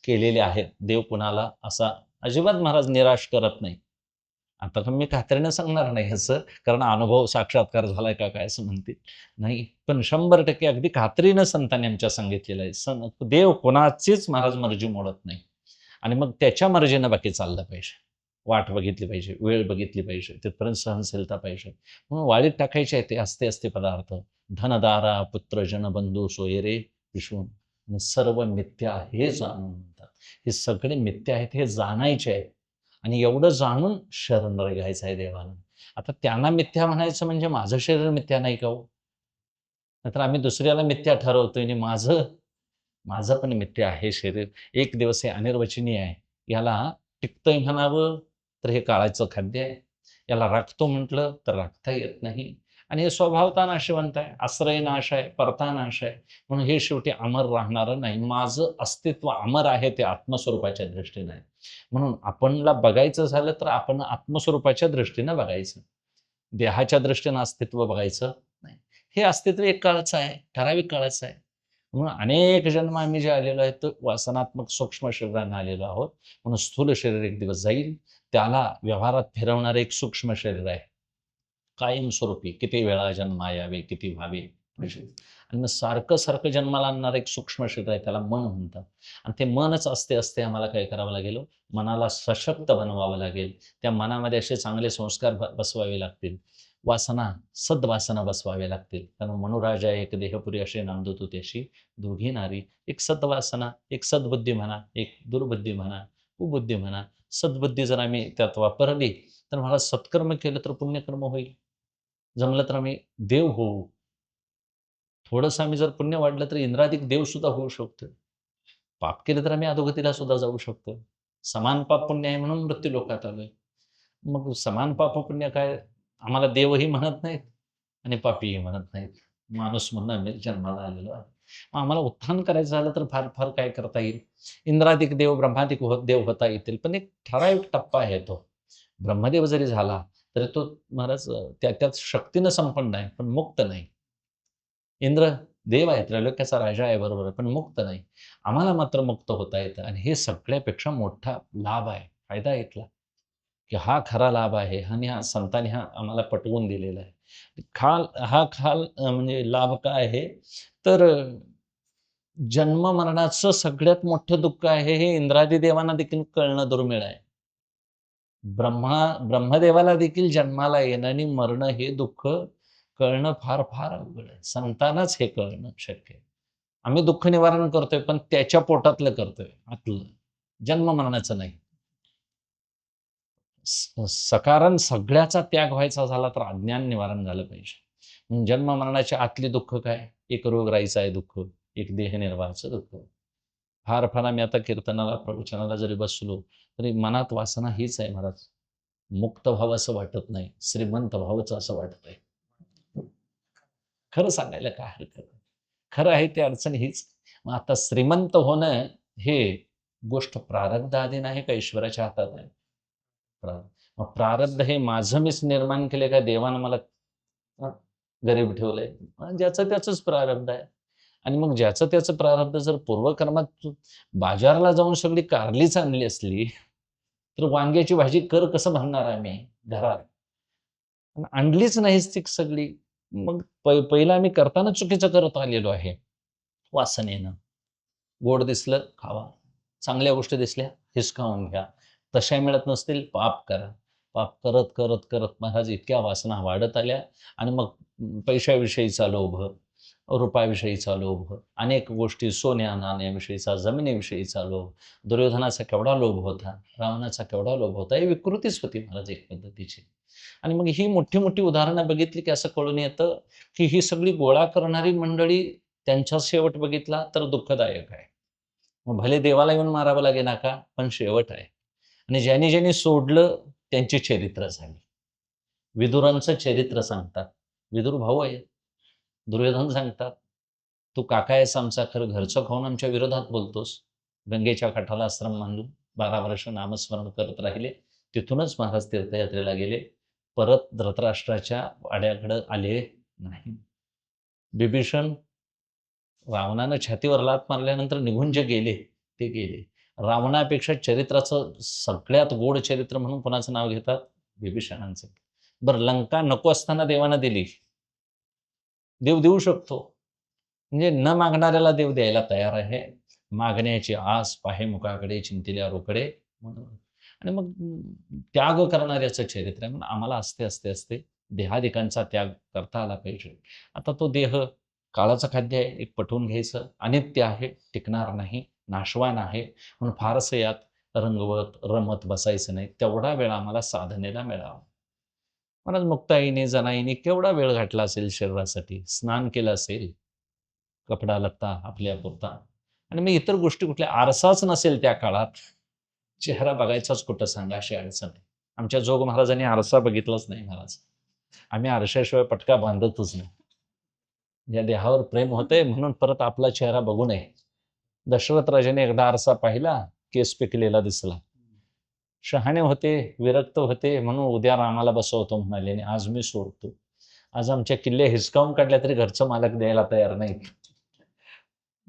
केलेल्या आहेत. देव कुणाला असा अजिबात महाराज निराश करत नाही. आता तर मी खात्रीनं सांगणार नाही असं, कारण अनुभव साक्षात्कार झालाय का काय असं म्हणतील. नाही, पण 100% अगदी खात्रीनं संतांनी आमच्या सांगितलेलं आहे. देव कोणाचीच महाराज मर्जी मोडत नाही. आणि मग त्याच्या मर्जीनं बाकी चाललं पाहिजे. वाट बघितली पाहिजे, वेळ बघितली पाहिजे, तिथपर्यंत सहनशीलता पाहिजे. म्हणून वाळीत टाकायचे आहे ते असते पदार्थ. धनदारा पुत्र जनबंधू सोयरे विश्वून, आणि सर्व मिथ्या हे जाणून म्हणतात. हे सगळे मिथ्या आहेत हे जाणायचे आहे. आणि एवढं जाणून शरण घ्यायचं आहे देवाला. आता त्यांना मिथ्या म्हणायचं म्हणजे माझं शरीर मिथ्या नाही का हो? नाहीतर आम्ही दुसऱ्याला मिथ्या ठरवतोय आणि माझं माझं पण मिथ्या आहे शरीर. एक दिवस हे अनिर्वचनीय आहे. याला टिकतंय म्हणावं तर हे काळाचं खाद्य आहे. याला राखतो म्हटलं तर राखता येत नाही. आणि हे स्वभावता नाशवंत आहे. आश्रय नाश आहे, परता नाश आहे. म्हणून हे शेवटी अमर राहणारं नाही. माझं अस्तित्व अमर आहे ते आत्मस्वरूपाच्या दृष्टीने आहे. म्हणून आपणला बघायचं झालं तर आपण आत्मस्वरूपाच्या दृष्टीनं बघायचं. देहाच्या दृष्टीनं अस्तित्व बघायचं नाही. हे अस्तित्व एक काळाचं आहे, ठराविक काळाचं आहे. म्हणून अनेक जन्म आम्ही जे आलेलो आहे तो वासनात्मक सूक्ष्म शरीराने आलेलो आहोत. म्हणून स्थूल शरीर एक दिवस जाईल. त्याला व्यवहारात फिरवणारं एक सूक्ष्म शरीर आहे. कायमस्वरूपी किती वेळा जन्मा यावे, किती व्हावे. आणि मग सारखं जन्माला आणणारं एक सूक्ष्म शरीर आहे, त्याला मन म्हणतात. आणि ते मनच असते आम्हाला काय करावं लागेल? मनाला सशक्त बनवावं लागेल. त्या मनामध्ये असे चांगले संस्कार बसवावे लागतील. वासना, सद्वासना बसवाव्या लागतील. कारण मनुराजा एक देहपुरी असे नांदत होते, अशी दोघी नारी. एक सद्वासना, एक सद्बुद्धी म्हणा, एक दुर्बुद्धी म्हणा, कुबुद्धी म्हणा. सद्बुद्धी जर आम्ही त्यात वापरली तर मला सत्कर्म केलं तर पुण्यकर्म होईल. जमलं तर आम्ही देव होऊ. थोडंसं आम्ही जर पुण्य वाढलं तर इंद्रादिक देव सुद्धा होऊ शकतो. पाप केलं तर आम्ही अधोगतीला सुद्धा जाऊ शकतो. समान पाप पुण्य आहे म्हणून मृत्यू लोकात आलोय. मग समान पाप पुण्य काय? आम्हाला देवही म्हणत नाहीत आणि पापीही म्हणत नाहीत. माणूस म्हणून आम्ही जन्माला आलेलो आहे. मग आम्हाला उत्थान करायचं झालं तर फार काय करता येईल? इंद्रादिक देव, ब्रह्मादिक देव होता येतील. पण एक ठराविक टप्पा आहे तो. ब्रह्मदेव जरी झाला तरी तो महाराज त्यात शक्तीनं संपन्न आहे, पण मुक्त नाही. इंद्र देव आहे, त्रैलोक्याचा राजा आहे, बरोबर आहे, पण मुक्त नाही. आम्हाला मात्र मुक्त होता येतं. आणि हे सगळ्यापेक्षा मोठा लाभ आहे, फायदा आहे इथला, की हा खरा लाभ आहे आणि हा संतांनी हा आम्हाला पटवून दिलेला आहे. म्हणजे लाभ काय आहे? तर जन्म मरणाचं सगळ्यात मोठं दुःख आहे हे इंद्रादी देवांना देखील कळणं दुर्मिळ आहे. ब्रह्मदेवाला देखील जन्माला येणं आणि मरणं हे दुःख कळणं फार अवघड आहे. संतांनाच हे कळणं शक्य आहे. आम्ही दुःख निवारण करतोय, पण त्याच्या पोटातलं करतोय, आतलं. जन्म मरणाचं नाही. सकारण सगळ्याचा त्याग व्हायचा झाला तर अज्ञान निवारण झालं पाहिजे. जन्म मरणाचे आतले दुःख काय? एक रोगराईचं आहे दुःख, एक देहनिर्वाहाचं दुःख. फार आम्ही आता कीर्तनाला, प्रवचनाला जरी बसलो तरी मनात वासना हीच आहे महाराज. मुक्त व्हावं असं वाटत नाही, श्रीमंत व्हावंच असं वाटतंय. खरं सांगायला काय हरकत नाही. खरं आहे ती अडचण हीच. मग आता श्रीमंत होणं हे गोष्ट प्रारब्ध अधीन आहे का ईश्वराच्या हातात आहे? मग प्रारब्ध हे माझं मीच निर्माण केले का देवानं मला अ, गरीब ठेवलंय? ज्याचं त्याचंच प्रारब्ध आहे. आणि मग ज्याचं त्याचं प्रारब्ध जर पूर्वकर्मात बाजारला जाऊन सगळी कारलीच आणली असली, तर वांग्याची भाजी कर कसं म्हणणार आम्ही घरात? पण आणलीच नाहीच ती सगळी. मग पहिलं आम्ही करताना चुकीचं करत आलेलो आहे. वासनेनं. गोड दिसलं खावा. चांगल्या गोष्टी दिसल्या हिसकावून घ्या. तशा मिळत नसतील पाप करा. पाप करत, करत, करत महाराज इतक्या वासना वाढत आल्या आणि मग पैशाविषयीचा लोभ, रुपयाविषयीचा लोभ, अनेक गोष्टी सोन्या-नाण्याविषयीचा, जमिनीविषयीचा लोभ, दुर्योधनाचा केवढा लोभ होता, रावणाचा केवढा लोभ होता. ही विकृतीच होती महाराज एक पद्धतीची. आणि मग ही मोठी-मोठी उदाहरणं बघितली की असं कळून येतं, की ही सगळी गोळा करणारी मंडळी त्यांचा शेवट बघितला तर दुःखदायक आहे. मग भले देवाला येऊन मारावं लागेना का, पण शेवट आहे. आणि ज्यांनी सोडलं त्यांची चरित्र झाली. विदुरांचं चरित्र सांगतात. विदुर भाऊ आहेत. दुर्योधन सांगतात, "तू काका आहेस आमचा, खरं घरचं खाऊन आमच्या विरोधात बोलतोस." गंगेच्या काठाला आश्रम बांधून 12 वर्ष नामस्मरण करत राहिले. तिथूनच महाराज तीर्थयात्रेला गेले. परत धृतराष्ट्राच्या वाड्याकडं आले नाही. बिभीषण रावणानं छातीवर लाथ मारल्यानंतर निघून जे गेले, ते गेले. रावणापेक्षा चरित्राचं सगळ्यात गोड चरित्र म्हणून कोणाचं नाव घेतात? बिभीषणांचं. बरं लंका नको असताना देवानं दिली. देव देऊ शकतो. म्हणजे न मागणाऱ्याला देव द्यायला तयार आहे. मागण्याची आस पाहे मुखाकडे चिंतिल्या रोकडे म्हणून. आणि मग त्याग करणाऱ्याचं चरित्र आहे. म्हणून आम्हाला असते देहादिकांचा त्याग करता आला पाहिजे. आता तो देह काळाचं खाद्य आहे, एक पटवून घ्यायचं. अनित्य आहे, टिकणार नाही, नाशवान आहे. म्हणून फारसं यात रंगवत, रमत बसायचं नाही. तेवढा वेळ आम्हाला साधनेला मिळावा. महाराज मुक्ताईने, जनाईने केवढा वेळ घातला असेल शरीरासाठी. स्नान केलं असेल, कपडा लत्ता आपल्यापुरता आणि मग इतर गोष्टी कुठल्या आरसाच नसेल त्या काळात. चेहरा बघायचाच कुठं सांगा अशी अडचण आहे. आमच्या जोग महाराजांनी आरसा बघितलाच नाही महाराज. आम्ही आरशाशिवाय पटका बांधतच नाही. या देहावर प्रेम होते म्हणून परत आपला चेहरा बघू नये. दशरथ राजाने एकदा आरसा पाहिला, केस पिकलेला दिसला. शहाणे होते, विरक्त होते म्हणून उद्या रामाला बसवतो म्हणाले आणि आज मी सोडतो. आज आमच्या किल्ले हिसकावून काढल्या तरी घरचं मालक द्यायला तयार नाही.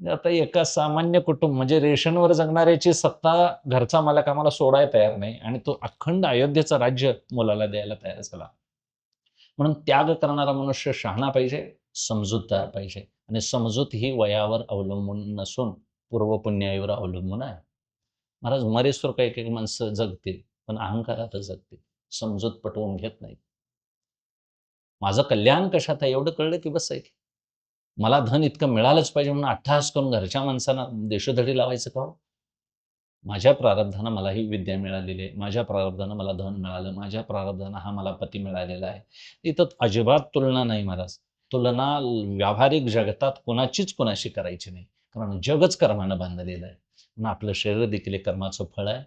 आता एका सामान्य कुटुंब म्हणजे रेशनवर जगणाऱ्याची सत्ता घरचा मालक आम्हाला सोडायला तयार नाही आणि तो अखंड अयोध्येचं राज्य मुलाला द्यायला तयार झाला. म्हणून त्याग करणारा मनुष्य शहाणा पाहिजे, समजूतदार पाहिजे आणि समजूत ही वयावर अवलंबून नसून पूर्वपुण्याईवर अवलंबून आहे. महाराज मरेश्वर काही काही माणसं जगतील पण अहंकारातच जगतील, समजूत पटवून घेत नाही. माझं कल्याण कशात आहे एवढं कळलं की बस आहे. मला धन इतकं मिळालंच पाहिजे म्हणून अट्टहास करून घरच्या माणसांना देशोधडी लावायचं का हो? माझ्या प्रारब्धानं मला ही विद्या मिळालेली आहे. माझ्या प्रारब्धानं मला धन मिळालं. माझ्या प्रारब्धानं हा मला पती मिळालेला आहे. इथं अजिबात तुलना नाही महाराज. तुलना व्यावहारिक जगतात कोणाचीच कोणाशी करायची नाही. कारण जगच कर्मानं बांधलेलं आहे. म्हणून आपलं शरीर देखील एक कर्माचं फळ आहे.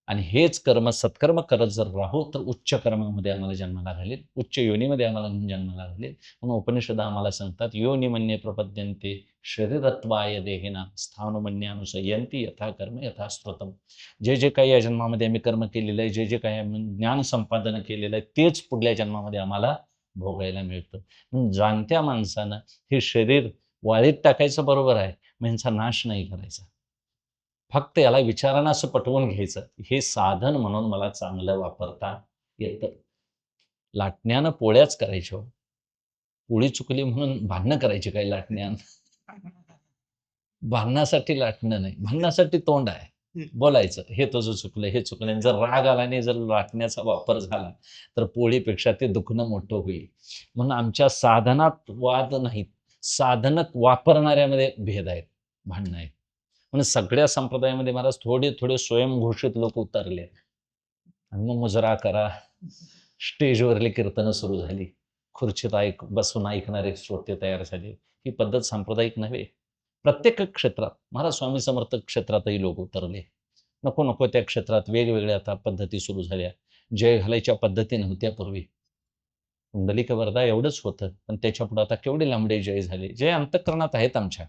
आणि हेच कर्म सत्कर्म करत जर राहू तर उच्च कर्मामध्ये आम्हाला जन्माला घालेल, उच्च योनीमध्ये आम्हाला जन्माला घालेल. म्हणून उपनिषद आम्हाला सांगतात योनिमन्ये प्रपद्यन्ते शरीरत्वाय देहिना स्थानमन्यानुसयन्ति यथा कर्म यथा स्त्रोतम. जे जे काही या जन्मामध्ये आम्ही कर्म केलेलं आहे, जे जे काही आम्ही ज्ञान संपादन केलेलं आहे तेच पुढल्या जन्मामध्ये आम्हाला भोगायला मिळतं. म्हणून जाणत्या माणसानं हे शरीर वाळीत टाकायचं बरोबर आहे, मग ह्यांचा नाश नाही करायचा. फक्त याला विचारानं असं पटवून घ्यायचं, हे साधन म्हणून मला चांगलं वापरता येतं. लाटण्यानं पोळ्याच करायच्या हो. पोळी चुकली म्हणून भांडणं करायची काय लाटण्यानं? भांडणासाठी लाटणं नाही, भांडणासाठी तोंड आहे. बोलायचं, हे तुझं चुकलं, हे चुकलं. आणि जर राग आला आणि जर लाटण्याचा वापर झाला, तर पोळीपेक्षा ते दुखणं मोठं होईल. म्हणून आमच्या साधनात वाद नाहीत. साधनक वापरणाऱ्यामध्ये भेद आहेत, भांडणं आहेत. म्हणून सगळ्या संप्रदायामध्ये महाराज थोडे स्वयंघोषित लोक उतरले आणि मग मुजरा करा, स्टेजवरली कीर्तनं सुरू झाली, खुर्चीत बसून ऐकणारे श्रोते तयार झाले. ही पद्धत सांप्रदायिक नव्हे. प्रत्येक क्षेत्रात महाराज स्वामी समर्थ क्षेत्रातही लोक उतरले. नको नको त्या क्षेत्रात वेगवेगळ्या आता पद्धती सुरू झाल्या. जय घालायच्या पद्धती नव्हत्या पूर्वी. कुंडलिक वरदा एवढंच होतं, पण त्याच्या पुढे आता केवढे लांबडे जय झाले. जय अंतःकरणात आहेत आमच्या,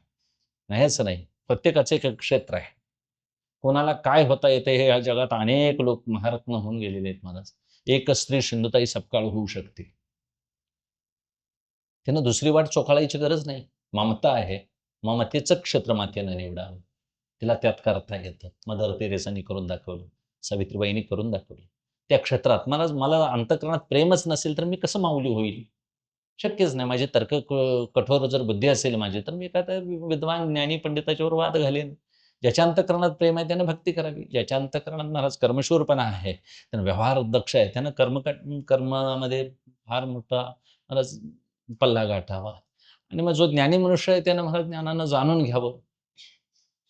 नाही असं नाही. प्रत्येकाचं एक क्षेत्र आहे. कोणाला काय होता येते हे या जगात अनेक लोक महारत्न होऊन गेलेले आहेत महाराज. एक स्त्री सिंधुताई सपकाळ होऊ शकते. तिनं दुसरी वाट चोखाळायची गरज नाही. ममता आहे. ममतेचं क्षेत्र मातेनं निवडावं. तिला त्यात करता येतं. मदर तेरेसांनी करून दाखवलं. सावित्रीबाईंनी करून दाखवलं. त्या क्षेत्रात मला अंतःकरणात प्रेमच नसेल तर मी कसं माऊली होईल? शक्यच नाही. माझी कठोर जर बुद्धी असेल माझी, तर मी काय त्या विद्वान ज्ञानी पंडिताच्यावर वाद घालेन. ज्याच्या अंतःकरणात प्रेम आहे त्यानं भक्ती करावी. ज्याच्या अंतःकरणात महाराज कर्मशूरपणा आहे, त्यानं व्यवहार दक्ष आहे, त्यानं कर्मामध्ये फार मोठा महाराज पल्ला गाठावा. आणि मग जो ज्ञानी मनुष्य आहे त्यानं महाराज ज्ञानानं जाणून घ्यावं.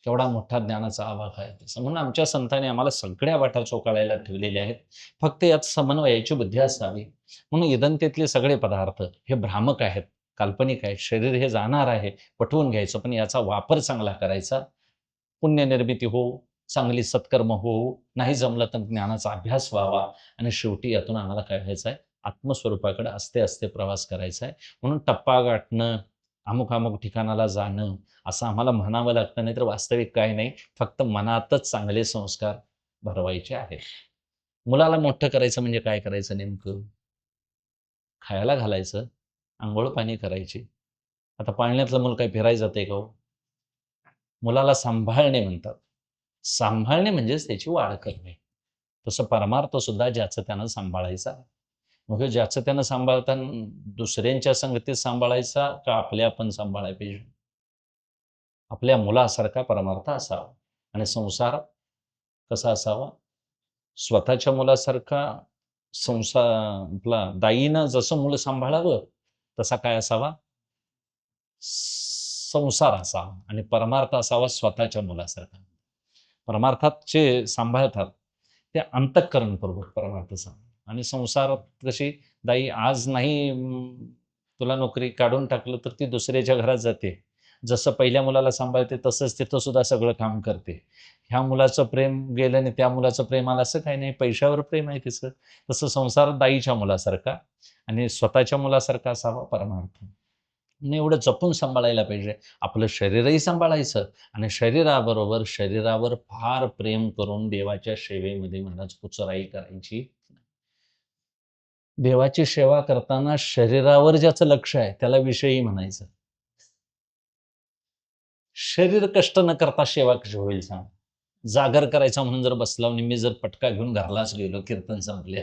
केवढा मोठा ज्ञानाचा आवाका आहे त्याचा. म्हणून आमच्या संतांनी आम्हाला सगळ्या वाटा चोखाळायला ठेवलेल्या आहेत. फक्त यात समन्वयाची बुद्धी असावी. म्हणून इदंतेतले सगळे पदार्थ हे भ्रामक आहेत, काल्पनिक आहेत. शरीर हे जाणार आहे, पटवून घ्यायचं, पण याचा वापर चांगला करायचा. पुण्यनिर्मिती हो, चांगली सत्कर्म हो, नाही जमलं तर ज्ञानाचा अभ्यास व्हावा आणि शेवटी यातून आम्हाला काय व्हायचं आहे? आत्मस्वरूपाकडे आस्ते प्रवास करायचा आहे. म्हणून टप्पा गाठणं, अमुक ठिकाणाला जाणं असं आम्हाला म्हणावं लागतं, नाही तर वास्तविक काही नाही. फक्त मनातच चांगले संस्कार भरवायचे आहेत. मुलाला मोठं करायचं म्हणजे काय करायचं नेमकं? खायला घालायचं, अंघोळ पाणी करायची. आता पाळण्यातलं मूल काही फिरायला जातंय का हो? मुलाला सांभाळणे म्हणतात. सांभाळणे म्हणजेच त्याची वाढ करणे. तसं परमार्थ सुद्धा ज्याचं त्यानं सांभाळायचा. मग ज्याचं त्यानं सांभाळताना दुसऱ्यांच्या संगतीत सांभाळायचा का आपल्या आपण सांभाळायला पाहिजे? आपल्या मुलासारखा परमार्थ असावा. आणि संसार कसा असावा? स्वतःच्या मुलासारखा आपला दाईनं जसं मुलं सांभाळावं, तसा काय असावा? संसार असावा. आणि परमार्थ असावा स्वतःच्या मुलासारखा. परमार्थात जे सांभाळतात ते अंतःकरणपूर्वक परमार्थ सांभाळतात. आणि संसारात कशी दाई आज नाही तुला नोकरी काढून टाकलं तर ती दुसऱ्याच्या घरात जाते. जसं पहिल्या मुलाला सांभाळते तसंच तिथं सुद्धा सगळं काम करते. ह्या मुलाचं प्रेम गेलं आणि त्या मुलाचं प्रेम आलं असं काही नाही. पैशावर प्रेम आहे तिचं. तसं संसार दाईच्या मुलासारखा आणि स्वतःच्या मुलासारखा असावा परमार्थ. आणि एवढं जपून सांभाळायला पाहिजे. आपलं शरीरही सांभाळायचं आणि शरीरावर फार प्रेम करून देवाच्या सेवेमध्ये महाराज कुचराई करायची. देवाची सेवा करताना शरीरावर ज्याचं लक्ष आहे त्याला विषयी म्हणायचं. शरीर कष्ट न करता सेवा कशी होईल सांग? जागर करायचा म्हणून जर बसला आणि मी जर पटका घेऊन घरलाच गेलो, कीर्तन संपले,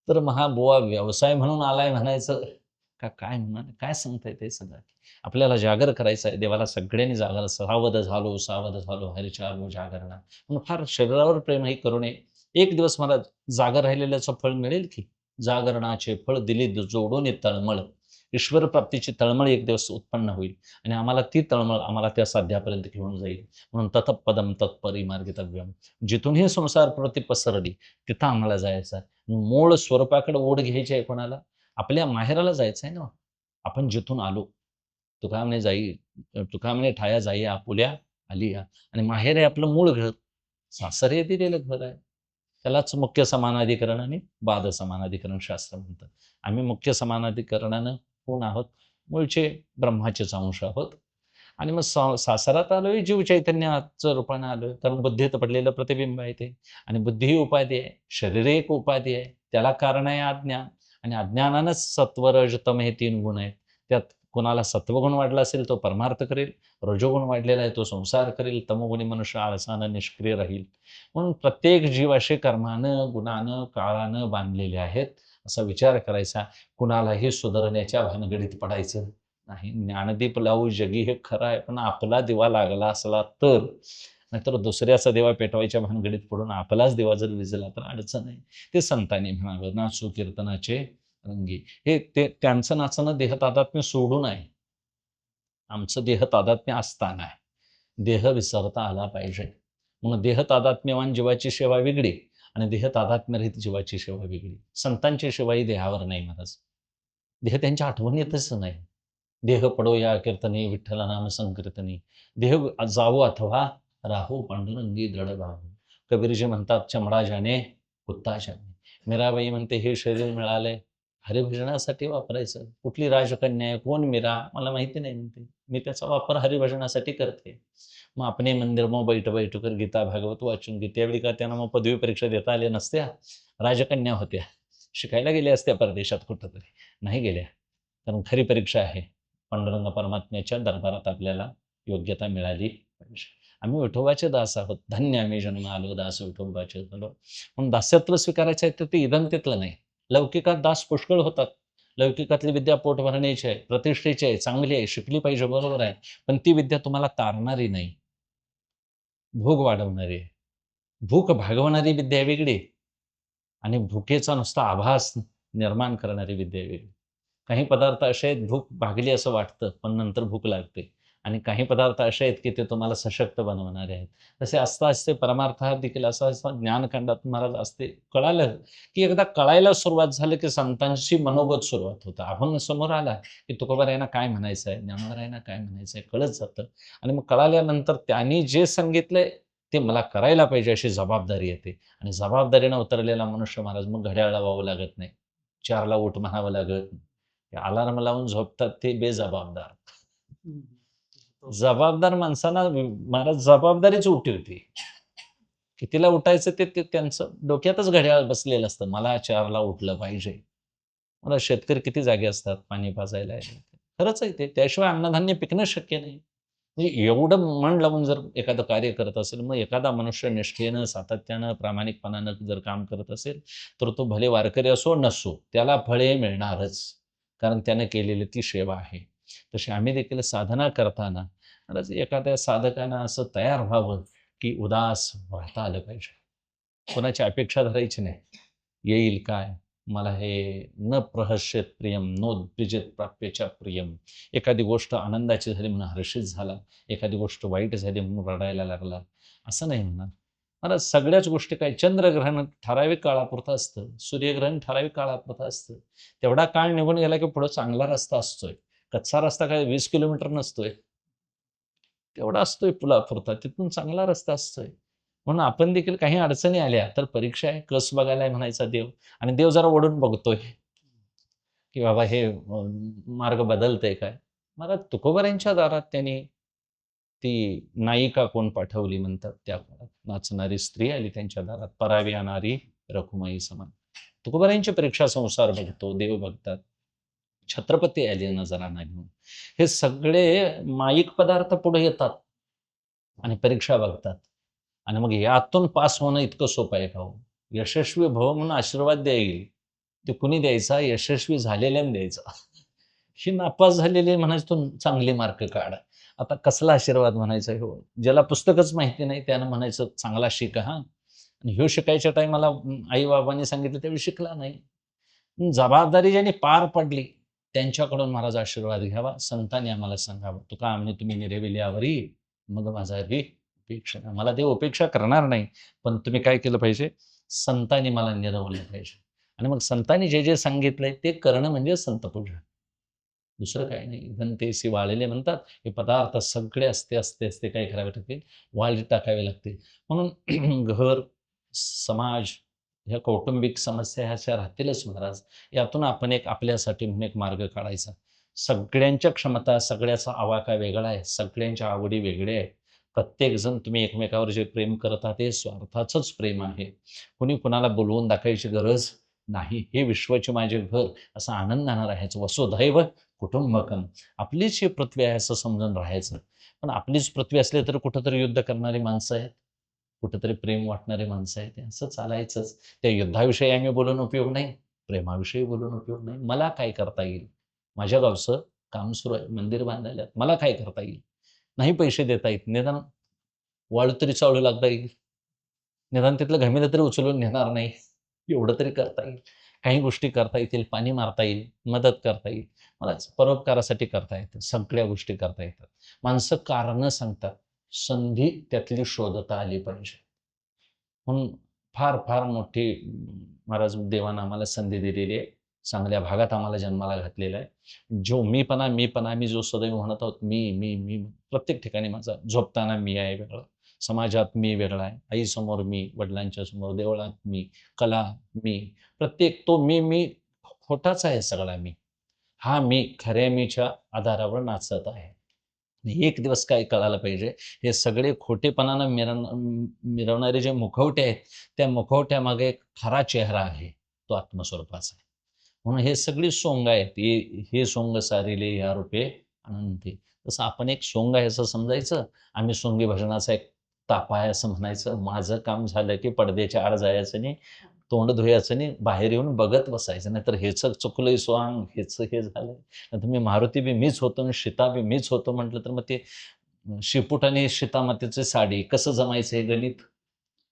तर महाबुवा व्यवसाय म्हणून आलाय म्हणायचं का काय म्हणणार? काय सांगताय ते सगळं? आपल्याला जागर करायचं आहे. देवाला सगळ्यांनी जागर सावध झालो हरिच्या जागरणा. म्हणून फार शरीरावर प्रेमही करू नये. एक दिवस मला जागर राहिलेल्याचं फळ मिळेल की? जागरणाचे फळ दिले जोडून तळमळ. ईश्वर प्राप्तीची तळमळ एक दिवस उत्पन्न होईल आणि आम्हाला ती तळमळ आम्हाला त्या साध्यापर्यंत घेऊन जाईल. म्हणून ततपदम तत्परिमार्गितव्यम. जिथून ही संसार प्रवृत्ती पसरली तिथं आम्हाला जायचं आहे. मूळ स्वरूपाकडे ओढ घ्यायची आहे कोणाला? आपल्या माहेराला जायचं आहे ना. आपण जिथून आलो. तुका म्हणे ठाया जाई आपुल्या आलिया. आणि माहेर आहे आपलं मूळ घर. सासर हे दिलेलं घर आहे. त्यालाच मुख्य समानाधिकरण आणि बाध समानाधिकरण शास्त्र म्हणतं. आम्ही मुख्य समानाधिकरणानं कोण आहोत? मूळचे ब्रह्माचेच अंश आहोत. आणि मग सासरात आलोय जीव चैतन्याचं रूपानं आलोय. कारण बुद्धीत पडलेलं प्रतिबिंब आहे ते. आणि बुद्धी ही उपाधी आहे. शरीर एक उपाधी आहे. त्याला कारण आहे अज्ञान. आणि अज्ञानानंच सत्व रज तम हे 3 गुण आहेत. त्यात कोणाला सत्वगुण वाढला असेल तो परमार्थ करेल. रजोगुण वाढलेला आहे तो संसार करेल. तमोगुणी मनुष्य आळसानं निष्क्रिय राहील. म्हणून प्रत्येक जीव असे कर्मानं, गुणानं, काळानं बांधलेले आहेत. असा विचार करायचा. कुणालाही सुधारण्याच्या भानगडीत पडायचं नाही. ज्ञानदीप लावू जगी हे खरं आहे, पण आपला दिवा लागला असला तर. नाहीतर दुसऱ्याचा दिवा पेटवायच्या भानगडीत पडून आपलाच दिवा जर विझला तर अडचण आहे. ते संतांनी म्हणावं, नाचू कीर्तनाचे रंगी. हे त्यांचं नाचणं देह तादात्म्य सोडून आहे. आमचं देह तादात्म्य असताना आहे. देह विसरता आला पाहिजे. म्हणून देह तादात्म्यवान जीवाची सेवा वेगळी आणि देह तादात्म्यरहित जीवाची सेवा वेगळी. संतांची सेवा ही देहावर नाही महाराज. देह त्यांच्या आठवणीतच नाही. देह पडो या कीर्तनी विठ्ठल नाम संकीर्तनी. देह जावो अथवा राहो पांडुरंगी दृढ भावो. कबीरजी म्हणतात चमडा जाने कुत्ता जाने. मीराबाई म्हणते हे शरीर मिळालंय हरिभजनासाठी वापरायचं. कुठली राजकन्या आहे, कोण मीरा, मला माहिती नाही म्हणते. मी त्याचा वापर हरिभजनासाठी करते. मग अपने मंदिर मग बैठ कर गीता भागवत वाचून घे. त्यावेळी का त्यांना मग पदवी परीक्षा देता आल्या नसत्या. राजकन्या होत्या. शिकायला गेल्या असत्या परदेशात कुठंतरी. नाही गेल्या. कारण खरी परीक्षा आहे. पांडुरंग परमात्म्याच्या दरबारात आपल्याला योग्यता मिळाली पाहिजे. आम्ही विठोबाचे दास आहोत. धन्य आम्ही जन्म आलो दास विठोबाचे झालो. म्हणून दास्यत्व स्वीकारायचं आहे तर ते इदंतेतलं नाही. लौकिकात दास पुष्कळ होतात. लौकिकातली विद्या पोट भरण्याची आहे, प्रतिष्ठेची आहे, चांगली आहे, शिकली पाहिजे, बरोबर आहे. पण ती विद्या तुम्हाला तारणारी नाही, भोग वाढवणारी आहे. भूक भागवणारी विद्या वेगळी आणि भुकेचा नुसता आभास निर्माण करणारी विद्या वेगळी. काही पदार्थ असे आहेत, भूक भागली असं वाटतं, पण नंतर भूक लागते. आणि काही पदार्थ असे आहेत, की ते तुम्हाला सशक्त बनवणारे आहेत. तसे असता असते परमार्थात देखील असं ज्ञानकांडात महाराज असते. कळालं, की एकदा कळायला सुरुवात झाली, की संतांची मनोगत सुरुवात होतं. अभंग समोर आला, की तुकोबारायांना काय म्हणायचं आहे, ज्ञानोबारायांना काय म्हणायचं आहे, कळत जातं. आणि मग कळाल्यानंतर त्यांनी जे सांगितलंय, ते मला करायला पाहिजे अशी जबाबदारी येते. आणि जबाबदारीनं उतरलेला मनुष्य महाराज मग घड्याळ लावावं लागत नाही. 4ला उठ म्हणावं लागत नाही. अलार्म लावून झोपतात ते बेजबाबदार. जबाबदार माणसांना महाराज जबाबदारीच उठवते. कितीला उठायचं ते ते त्यांचं डोक्यातच घड्याळ बसलेलं असतं. मला 4ला उठलं पाहिजे. मला शेतकरी किती जागे असतात पाणी पाजायला. खरंच आहे ते. त्याशिवाय अन्नधान्य पिकणं शक्य नाही. म्हणजे एवढं मन लावून जर एखादं कार्य करत असेल, मग एखादा मनुष्य निष्ठेनं, सातत्यानं, प्रामाणिकपणानं जर काम करत असेल, तर तो भले वारकरी असो नसो, त्याला फळे मिळणारच. कारण त्यानं केलेली ती सेवा आहे. तशी आम्ही देखील साधना करताना खरंच एखाद्या साधकानं असं तयार व्हावं, की उदास राहता आलं पाहिजे. कोणाची अपेक्षा धरायची नाही. येईल काय? मला हे न प्रहस्येत प्रियम, नोद्विजेत प्राप्यच्या प्रियम. एखादी गोष्ट आनंदाची झाली म्हणून हर्षित झाला, एखादी गोष्ट वाईट झाली म्हणून रडायला लागला, असं नाही म्हणणार. मला सगळ्याच गोष्टी काय चंद्रग्रहण ठराविक काळापुरतं असतं, सूर्यग्रहण ठराविक काळापुरतं असतं. तेवढा काळ निघून गेला की पुढं चांगला रस्ता असतोय. कच्चा रस्ता काय 20 किलोमीटर नसतोय. तेवढा असतोय पुलापुरता, तिथून चांगला रस्ता असतोय. म्हणून आपण देखील काही अडचणी आल्या तर परीक्षा आहे, कस बघायला म्हणायचा देव. आणि देव जरा ओढून बघतोय, की बाबा हे मार्ग बदलतंय काय? महाराज तुकोबारायांच्या दारात त्यांनी ती नायिका कोण पाठवली म्हणतात त्या काळात. नाचणारी स्त्री आली त्यांच्या दारात, परावी नारी रखुमाई समान. तुकोबारायांची परीक्षा संसार बघतो, देव बघतात. छत्रपती आले नजराणा घेऊन. हे सगळे माईक पदार्थ पुढे येतात आणि परीक्षा बघतात. आणि मग यातून पास होणं इतकं सोपं आहे का हो? यशस्वी भव म्हणून आशीर्वाद द्यायला ते कुणी द्यायचा? यशस्वी झालेल्याने द्यायचा. ही नापास झालेली म्हणायचं तू चांगले मार्क काढ. आता कसला आशीर्वाद म्हणायचा हो? ज्याला पुस्तकच माहिती नाही त्यानं म्हणायचं चांगला शिक हां. आणि ह्यो शिकायच्या टाईमाला आई-बाबांनी सांगितलं त्यावेळी शिकला नाही. जबाबदारी ज्यांनी पार पडली, त्यांच्याकडून महाराज आशीर्वाद घ्यावा. संतांनी आम्हाला सांगावं, "तुका म्हणे तुम्ही निरविल्यावरी मग माझा रे उपेक्षा नाही." मला देव उपेक्षा करणार नाही, पण तुम्ही काय केलं पाहिजे? संतांनी मला निरवलं पाहिजे. आणि मग संतांनी जे सांगितलंय ते करणं म्हणजे संतपूजा. दुसरं काही नाही. "घनतेसी वाळलेले" म्हणतात, हे पदार्थ सगळे असते काय करावे लागतील? वाळीत टाकावे लागतील. म्हणून घर, समाज, ह्या कौटुंबिक समस्या ह्या अशा राहतीलच महाराज. यातून आपण एक आपल्यासाठी म्हणून एक मार्ग काढायचा. सगळ्यांच्या क्षमता, सगळ्याचा आवाका वेगळा आहे. सगळ्यांच्या आवडी वेगळ्या आहेत. प्रत्येकजण तुम्ही एकमेकावर जे प्रेम करत आहात ते स्वार्थाचंच प्रेम आहे. कुणी कुणाला बोलवून दाखवायची गरज नाही. हे विश्वाचे माझे घर असं आनंदानं राहायचं. वसुधैव कुटुंबकम. आपलीच ही पृथ्वी आहे असं समजून राहायचं. पण आपलीच पृथ्वी असली तर कुठेतरी युद्ध करणारी माणसं आहेत. कुठेतरी प्रेम वाटणारी माणसं आहेत. असं चालायचंच. त्या युद्धाविषयी आम्ही बोलून उपयोग नाही. प्रेमाविषयी बोलून उपयोग नाही. मला काय करता येईल? माझ्या गावचं काम सुरू आहे. मंदिर बांधायला मला काय करता येईल? नाही पैसे देता येत. निदान वाळू तरी चाळू लागता येईल. निदान तिथलं घमेलं तरी उचलून नेणार नाही. एवढं तरी करता येईल. काही गोष्टी करता येतील. पाणी मारता येईल. मदत करता येईल. मला परोपकारासाठी करता येतं. सगळ्या गोष्टी करता येतात. माणसं कारणं सांगतात. संधी त्यातली शोधता आली पाहिजे. म्हणून फार मोठी महाराज देवानं आम्हाला संधी दिलेली आहे. चांगल्या भागात आम्हाला जन्माला घातलेला आहे. जो मीपणा आम्ही जो सदैव म्हणत आहोत, मी प्रत्येक ठिकाणी माझा झोपताना मी आहे वेगळा, समाजात मी वेगळा आहे, आईसमोर मी, वडिलांच्या समोर, देवळात मी, कला मी, प्रत्येक तो मी खोटाच आहे सगळा मी. हा मी खऱ्या मीच्या आधारावर नाचत आहे. आणि एक दिवस काय कळायला पाहिजे, हे सगळे खोटेपणानं मिरवणारे जे मुखवटे आहेत, त्या मुखवट्यामागे एक खरा चेहरा आहे, तो आत्मस्वरूपाचा आहे. म्हणून हे सगळी सोंग आहेत. हे सोंग सारिले ह्या रूपे अनंती. तसं आपण एक सोंग आहे असं समजायचं. आम्ही सोंगी भजनाचा एक तापा आहे असं म्हणायचं. माझं काम झालं की पडद्याच्या आड जायचं नाही, तोंड धुयाचं नाही, बाहेर येऊन बघत बसायचं. नाहीतर ह्याचं चुकलंय स्वांग, ह्याचं हे झालंय. नाहीतर मी मारुती बी मीच होतो आणि सीता बी मीच होतो म्हटलं तर मग ते शेपूट आणि सीतामातेची साडी कसं जमायचं हे गणित?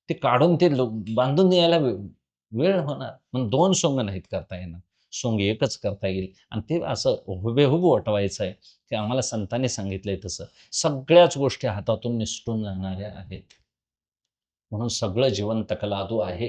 ते काढून ते बांधून यायला वेळ होणार. मग 2 सोंग नाहीत करता येणार. सोंग एकच करता येईल आणि ते असं हुबेहूब वटवायचं आहे. ते आम्हाला संतांनी सांगितलंय तसं. सगळ्याच गोष्टी हातातून निसटून जाणाऱ्या आहेत. म्हणून सगळं जीवन तकलादू आहे.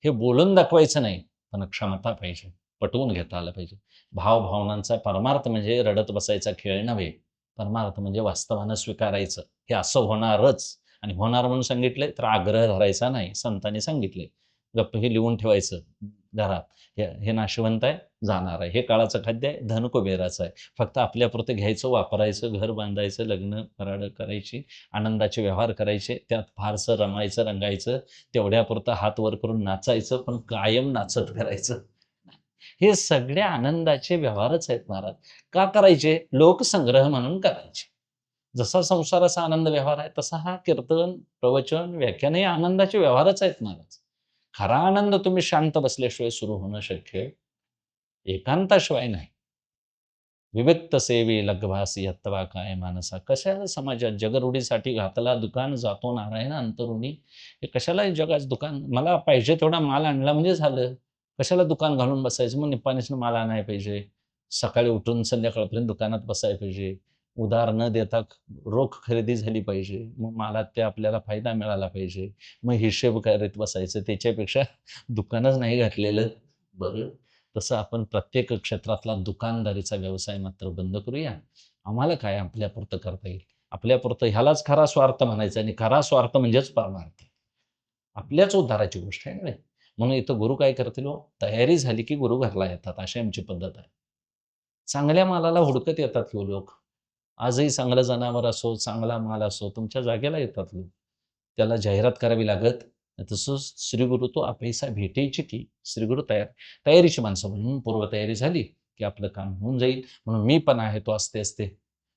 हे बोलून दाखवायचं नाही, पण क्षमता पाहिजे. पटवून घेता आलं पाहिजे. भावभावनांचा परमार्थ म्हणजे रडत बसायचा खेळ नव्हे. परमार्थ म्हणजे वास्तवानं स्वीकारायचं. हे असं होणारच आणि होणार म्हणून सांगितलंय तर आग्रह धरायचा नाही. संतांनी सांगितलंय. गप्प हे लिहून ठेवायचं घरात. हे हे नाशवंत आहे, जाणार आहे. हे काळाचं खाद्य आहे, धन कुबेराचं आहे. फक्त आपल्यापुरतं घ्यायचं, वापरायचं, घर बांधायचं, लग्न फराळ करायची, आनंदाचे व्यवहार करायचे, त्यात फारसं रमायचं, रंगायचं, तेवढ्यापुरतं हात वर करून नाचायचं, पण कायम नाचत फिरायचं. हे सगळे आनंदाचे व्यवहारच आहेत महाराज. का करायचे? लोकसंग्रह म्हणून करायचे. जसा संसाराचा आनंद व्यवहार आहे, तसा हा कीर्तन, प्रवचन, व्याख्यान हे आनंदाचे व्यवहारच आहेत महाराज. खरा आनंद तुम्ही शांत बसल्याशिवाय सुरू होणं शक्य आहे. एकांताशिवाय नाही. विविक्त सेवी लग्भासी यत्वा काय मानसा. कशाला समाजात जगरूढीसाठी घातला दुकान जातो नारायण अंतरुणी. हे कशाला जगाचं दुकान? मला पाहिजे तेवढा माल आणला म्हणजे झालं. कशाला दुकान घालून बसायचं? मग निपाणीसनं माल आणायला पाहिजे. सकाळी उठून संध्याकाळपर्यंत दुकानात बसायला पाहिजे. उधार न देता रोख खरेदी झाली पाहिजे. मग मालात ते आपल्याला फायदा मिळाला पाहिजे. मग हिशेब करत बसायचं. त्याच्यापेक्षा दुकानच नाही घातलेलं बरं. तसं आपण प्रत्येक क्षेत्रातला दुकानदारीचा व्यवसाय मात्र बंद करूया. आम्हाला काय आपल्यापुरतं करता येईल? आपल्यापुरतं ह्यालाच खरा स्वार्थ म्हणायचा आणि खरा स्वार्थ म्हणजेच परमार्थ. आपल्याच उद्धाराची गोष्ट आहे ना. म्हणून इथं गुरु काय करतील हो? तयारी झाली की गुरु घरला येतात, अशी आमची पद्धत आहे. चांगल्या मालाला हुडकत येतात हो लोक. आजही चांगलं जनावर असो, चांगला माल असो, तुमच्या जागेला येतात लोक. त्याला जाहिरात करावी लागत. तसंच श्रीगुरु तो आपैसा भेटायची की श्रीगुरु तयारीची माणसं म्हणून पूर्वतयारी झाली की आपलं काम होऊन जाईल. म्हणून मीपणा आहे तो असते असते.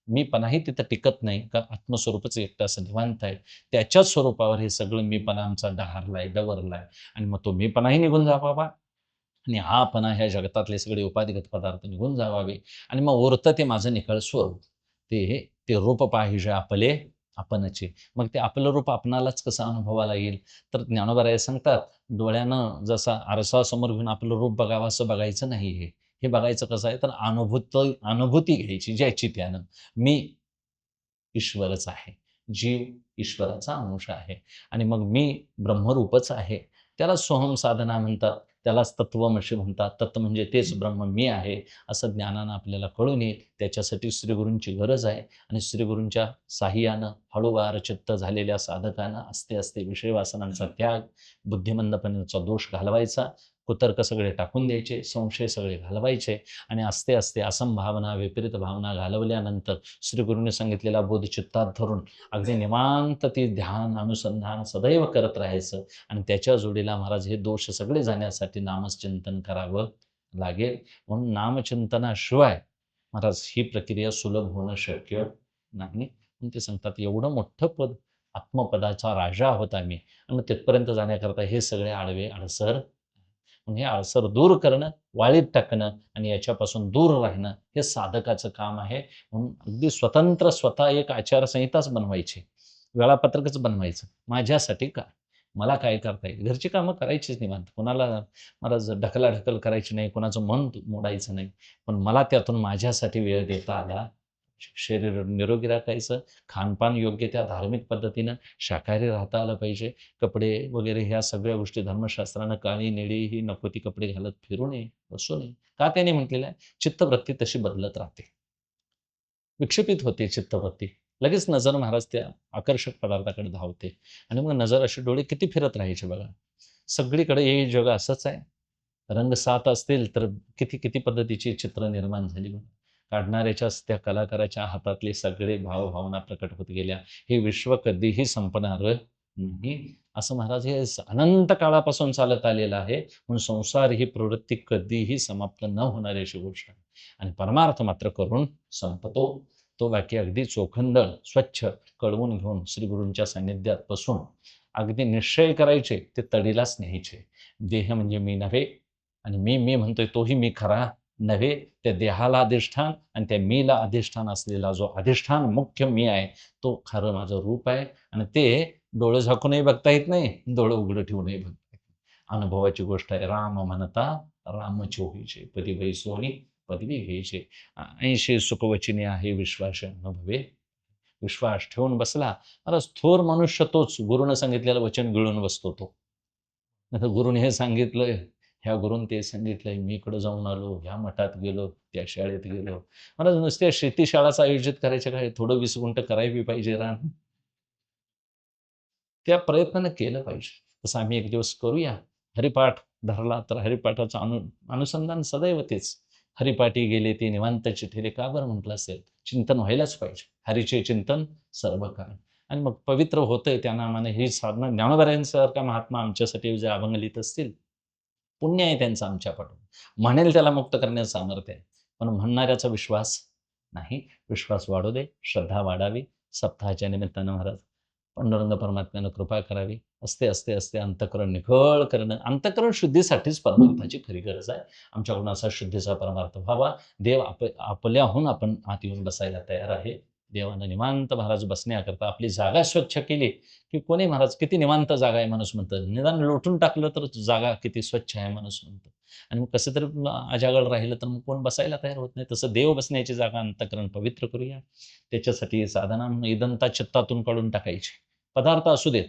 मीपणाही तिथं टिकत नाही. का आत्मस्वरूपच एकटं असं निवांत आहे. त्याच्याच स्वरूपावर हे सगळं मीपणा आमचा डहारलाय, डवरलाय आणि मग तो मीपणाही निघून जा बाबा आणि हापणा ह्या जगतातले सगळे उपाधिगत पदार्थ निघून जावावे आणि मग उरतं ते माझं निखळ स्वरूप. ते ते रूप पाहिजे आपले आपणचे. मग ते आपलं रूप आपणालाच कसं अनुभवाला येईल? तर ज्ञानोबा सांगतात, डोळ्यानं जसा आरसा समोर घेऊन आपलं रूप बघावं असं बघायचं नाही हे. हे बघायचं कसं आहे तर अनुभूती घ्यायची ज्याची त्यानं. मी ईश्वरच आहे. जीव ईश्वराचा अंश आहे आणि मग मी ब्रह्मरूपच आहे. त्याला सोहम साधना म्हणतात. त्यालाच तत्वमसी म्हणतात. तत्व म्हणजे तेच ब्रह्म मी आहे, असं ज्ञानानं आपल्याला कळून येईल. त्याच्यासाठी श्रीगुरूंची गरज आहे आणि श्रीगुरूंच्या साहाय्यानं हळूवार चित्त झालेल्या साधकानं असते असते विषय वासनांचा त्याग, बुद्धिमंदपणाचा दोष घालवायचा, कुतर्क सगळे टाकून द्यायचे, संशय सगळे घालवायचे आणि असते असते असंभावना, विपरीत भावना घालवल्यानंतर श्रीगुरूंनी सांगितलेला बोध चित्तात धरून अगदी निवांत ती ध्यान, अनुसंधान सदैव करत राहायचं आणि त्याच्या जोडीला महाराज हे दोष सगळे जाण्यासाठी नामचिंतन करावं लागेल. म्हणून नामचिंतनाशिवाय महाराज ही प्रक्रिया सुलभ होणं शक्य नाही. म्हणून ते सांगतात एवढं मोठं पद, आत्मपदाचा राजा आहोत आम्ही आणि तिथपर्यंत जाण्याकरता हे सगळे आडवे अडसर. हे अडसर दूर करणं, वाळीत टाकणं आणि याच्यापासून दूर राहणं हे साधकाचं काम आहे. म्हणून अगदी स्वतंत्र स्वतः एक आचारसंहिताच बनवायची, वेळापत्रकच बनवायचं. माझ्यासाठी काय? मला काय करता येईल? घरची कामं करायचीच निवांत. कोणाला महाराज ढकलाढकल करायची नाही, कोणाचं मन मोडायचं नाही. पण मला त्यातून माझ्यासाठी वेळ देता आला. शरीर निरोगी राखायचं, खानपान योग्य त्या धार्मिक पद्धतीनं शाकाहारी राहता आलं पाहिजे. कपडे वगैरे ह्या सगळ्या गोष्टी धर्मशास्त्रानं काळी निळी ही नको ती कपडे घालत फिरू नये, बसू नये. का त्याने म्हटलेलं आहे? चित्तवृत्ती तशी बदलत राहते. विक्षेपित होते चित्तवृत्ती. लगेच नजर महाराज त्या आकर्षक पदार्थाकडे धावते आणि मग नजर अशी डोळे किती फिरत राहायचे बघा. सगळीकडे हे जग असंच आहे. रंग 7 असतील तर किती किती पद्धतीची चित्र निर्माण झाली बघा. काढणाऱ्याच्याच त्या कलाकाराच्या हातातले सगळे भावभावना प्रकट होत गेल्या. हे विश्व कधीही संपणारं नाही. असं महाराज हे अनंत काळापासून चालत आलेलं आहे. म्हणून संसार ही प्रवृत्ती कधीही समाप्त न होणारी अशी गोष्ट आहे. आणि परमार्थ मात्र करून संपतो. तो वाक्य अगदी चोखंदळ, स्वच्छ कळवून घेऊन श्रीगुरूंच्या सान्निध्यात बसून अगदी निश्चय करायचे, ते तडीलाच न्यायचे. देह म्हणजे मी नव्हे आणि मी म्हणतोय तोही मी खरा नव्हे. त्या देहाला अधिष्ठान आणि त्या मीला अधिष्ठान असलेला जो अधिष्ठान मुख्य मी आहे, तो खरं माझं रूप आहे. आणि ते डोळे झाकूनही बघता येत नाही, डोळे उघडं ठेवूनही बघता येत नाही. अनुभवाची गोष्ट आहे. राम म्हणता रामच होईचे, पदी वैसोनी पदवी घ्यायचे. 80 सुखवचने आहे विश्वास अनुभवे. विश्वास ठेवून बसला. आता थोर मनुष्य तोच गुरुनं सांगितलेलं वचन गिळून बसतो तो. आता गुरुने हे सांगितलंय, ह्या गुरुन ते सांगितलंय, मी इकडं जाऊन आलो, ह्या मठात गेलो, त्या शाळेत गेलो. मला नुसत्या शेतीशाळाच आयोजित करायच्या काय, थोडं 20 गुंठ करायला पाहिजे रान. त्या प्रयत्नानं केलं पाहिजे. तसं आम्ही एक दिवस करूया. हरिपाठ धरला तर हरिपाठाचं अनुसंधान सदैव तेच. हरिपाठी गेले ते निवांत चिठिले. का बरं म्हटलं असेल? चिंतन व्हायलाच पाहिजे. हरीचे चिंतन सर्व काळ. आणि मग पवित्र होतंय त्या नामाने ही साधना. ज्ञानोबा महात्मा आमच्यासाठी जे अभंग लिहीत असतील, पुण्य आहे त्यांचं आमच्या पाठून. म्हणेल त्याला मुक्त करण्याचं सामर्थ्य आहे. पण म्हणणाऱ्याचा विश्वास नाही. विश्वास वाढू दे, श्रद्धा वाढावी. सप्ताहाच्या निमित्तानं महाराज पांडुरंग परमात्म्यानं कृपा करावी. असते अंतःकरण निखळ करणं. अंतःकरण शुद्धीसाठीच परमार्थाची खरी गरज आहे. आमच्याकडून असा शुद्धीचा परमार्थ व्हावा. देव आपल्याहून आपण आत येऊन बसायला तयार आहे. देवानं निवांत महाराज बसण्याकरता आपली जागा स्वच्छ केली, की कोणी महाराज किती निवांत जागा आहे माणूस म्हणतं. निदान लोटून टाकलं तर जागा किती स्वच्छ आहे माणूस म्हणतो. आणि मग कसं तरी अजागळ राहिलं तर मग कोण बसायला तयार होत नाही. तसं देव बसण्याची जागा अंतःकरण पवित्र करूया. त्याच्यासाठी साधना इदंता चित्तातून काढून टाकायची. पदार्थ असू देत,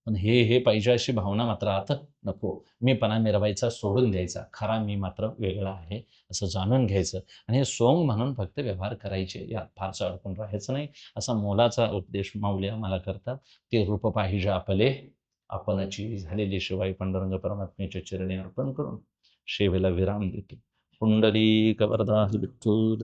पण हे पाहिजे अशी भावना मात्र आता नको. मीपणा मिरवायचा सोडून द्यायचा. खरा मी मात्र वेगळा आहे असं जाणून घ्यायचं. आणि हे सोंग म्हणून फक्त व्यवहार करायचे. यात फारसं अडकून राहायचं नाही. असा मोलाचा उपदेश माऊली आम्हाला करतात. ते रूप पाहिजे आपले आपणची झालेली शिवाय पांडुरंग परमात्म्याच्या चरणी अर्पण करून सेवेला विराम देतो. पुंडलिक वरदास विठ्ठल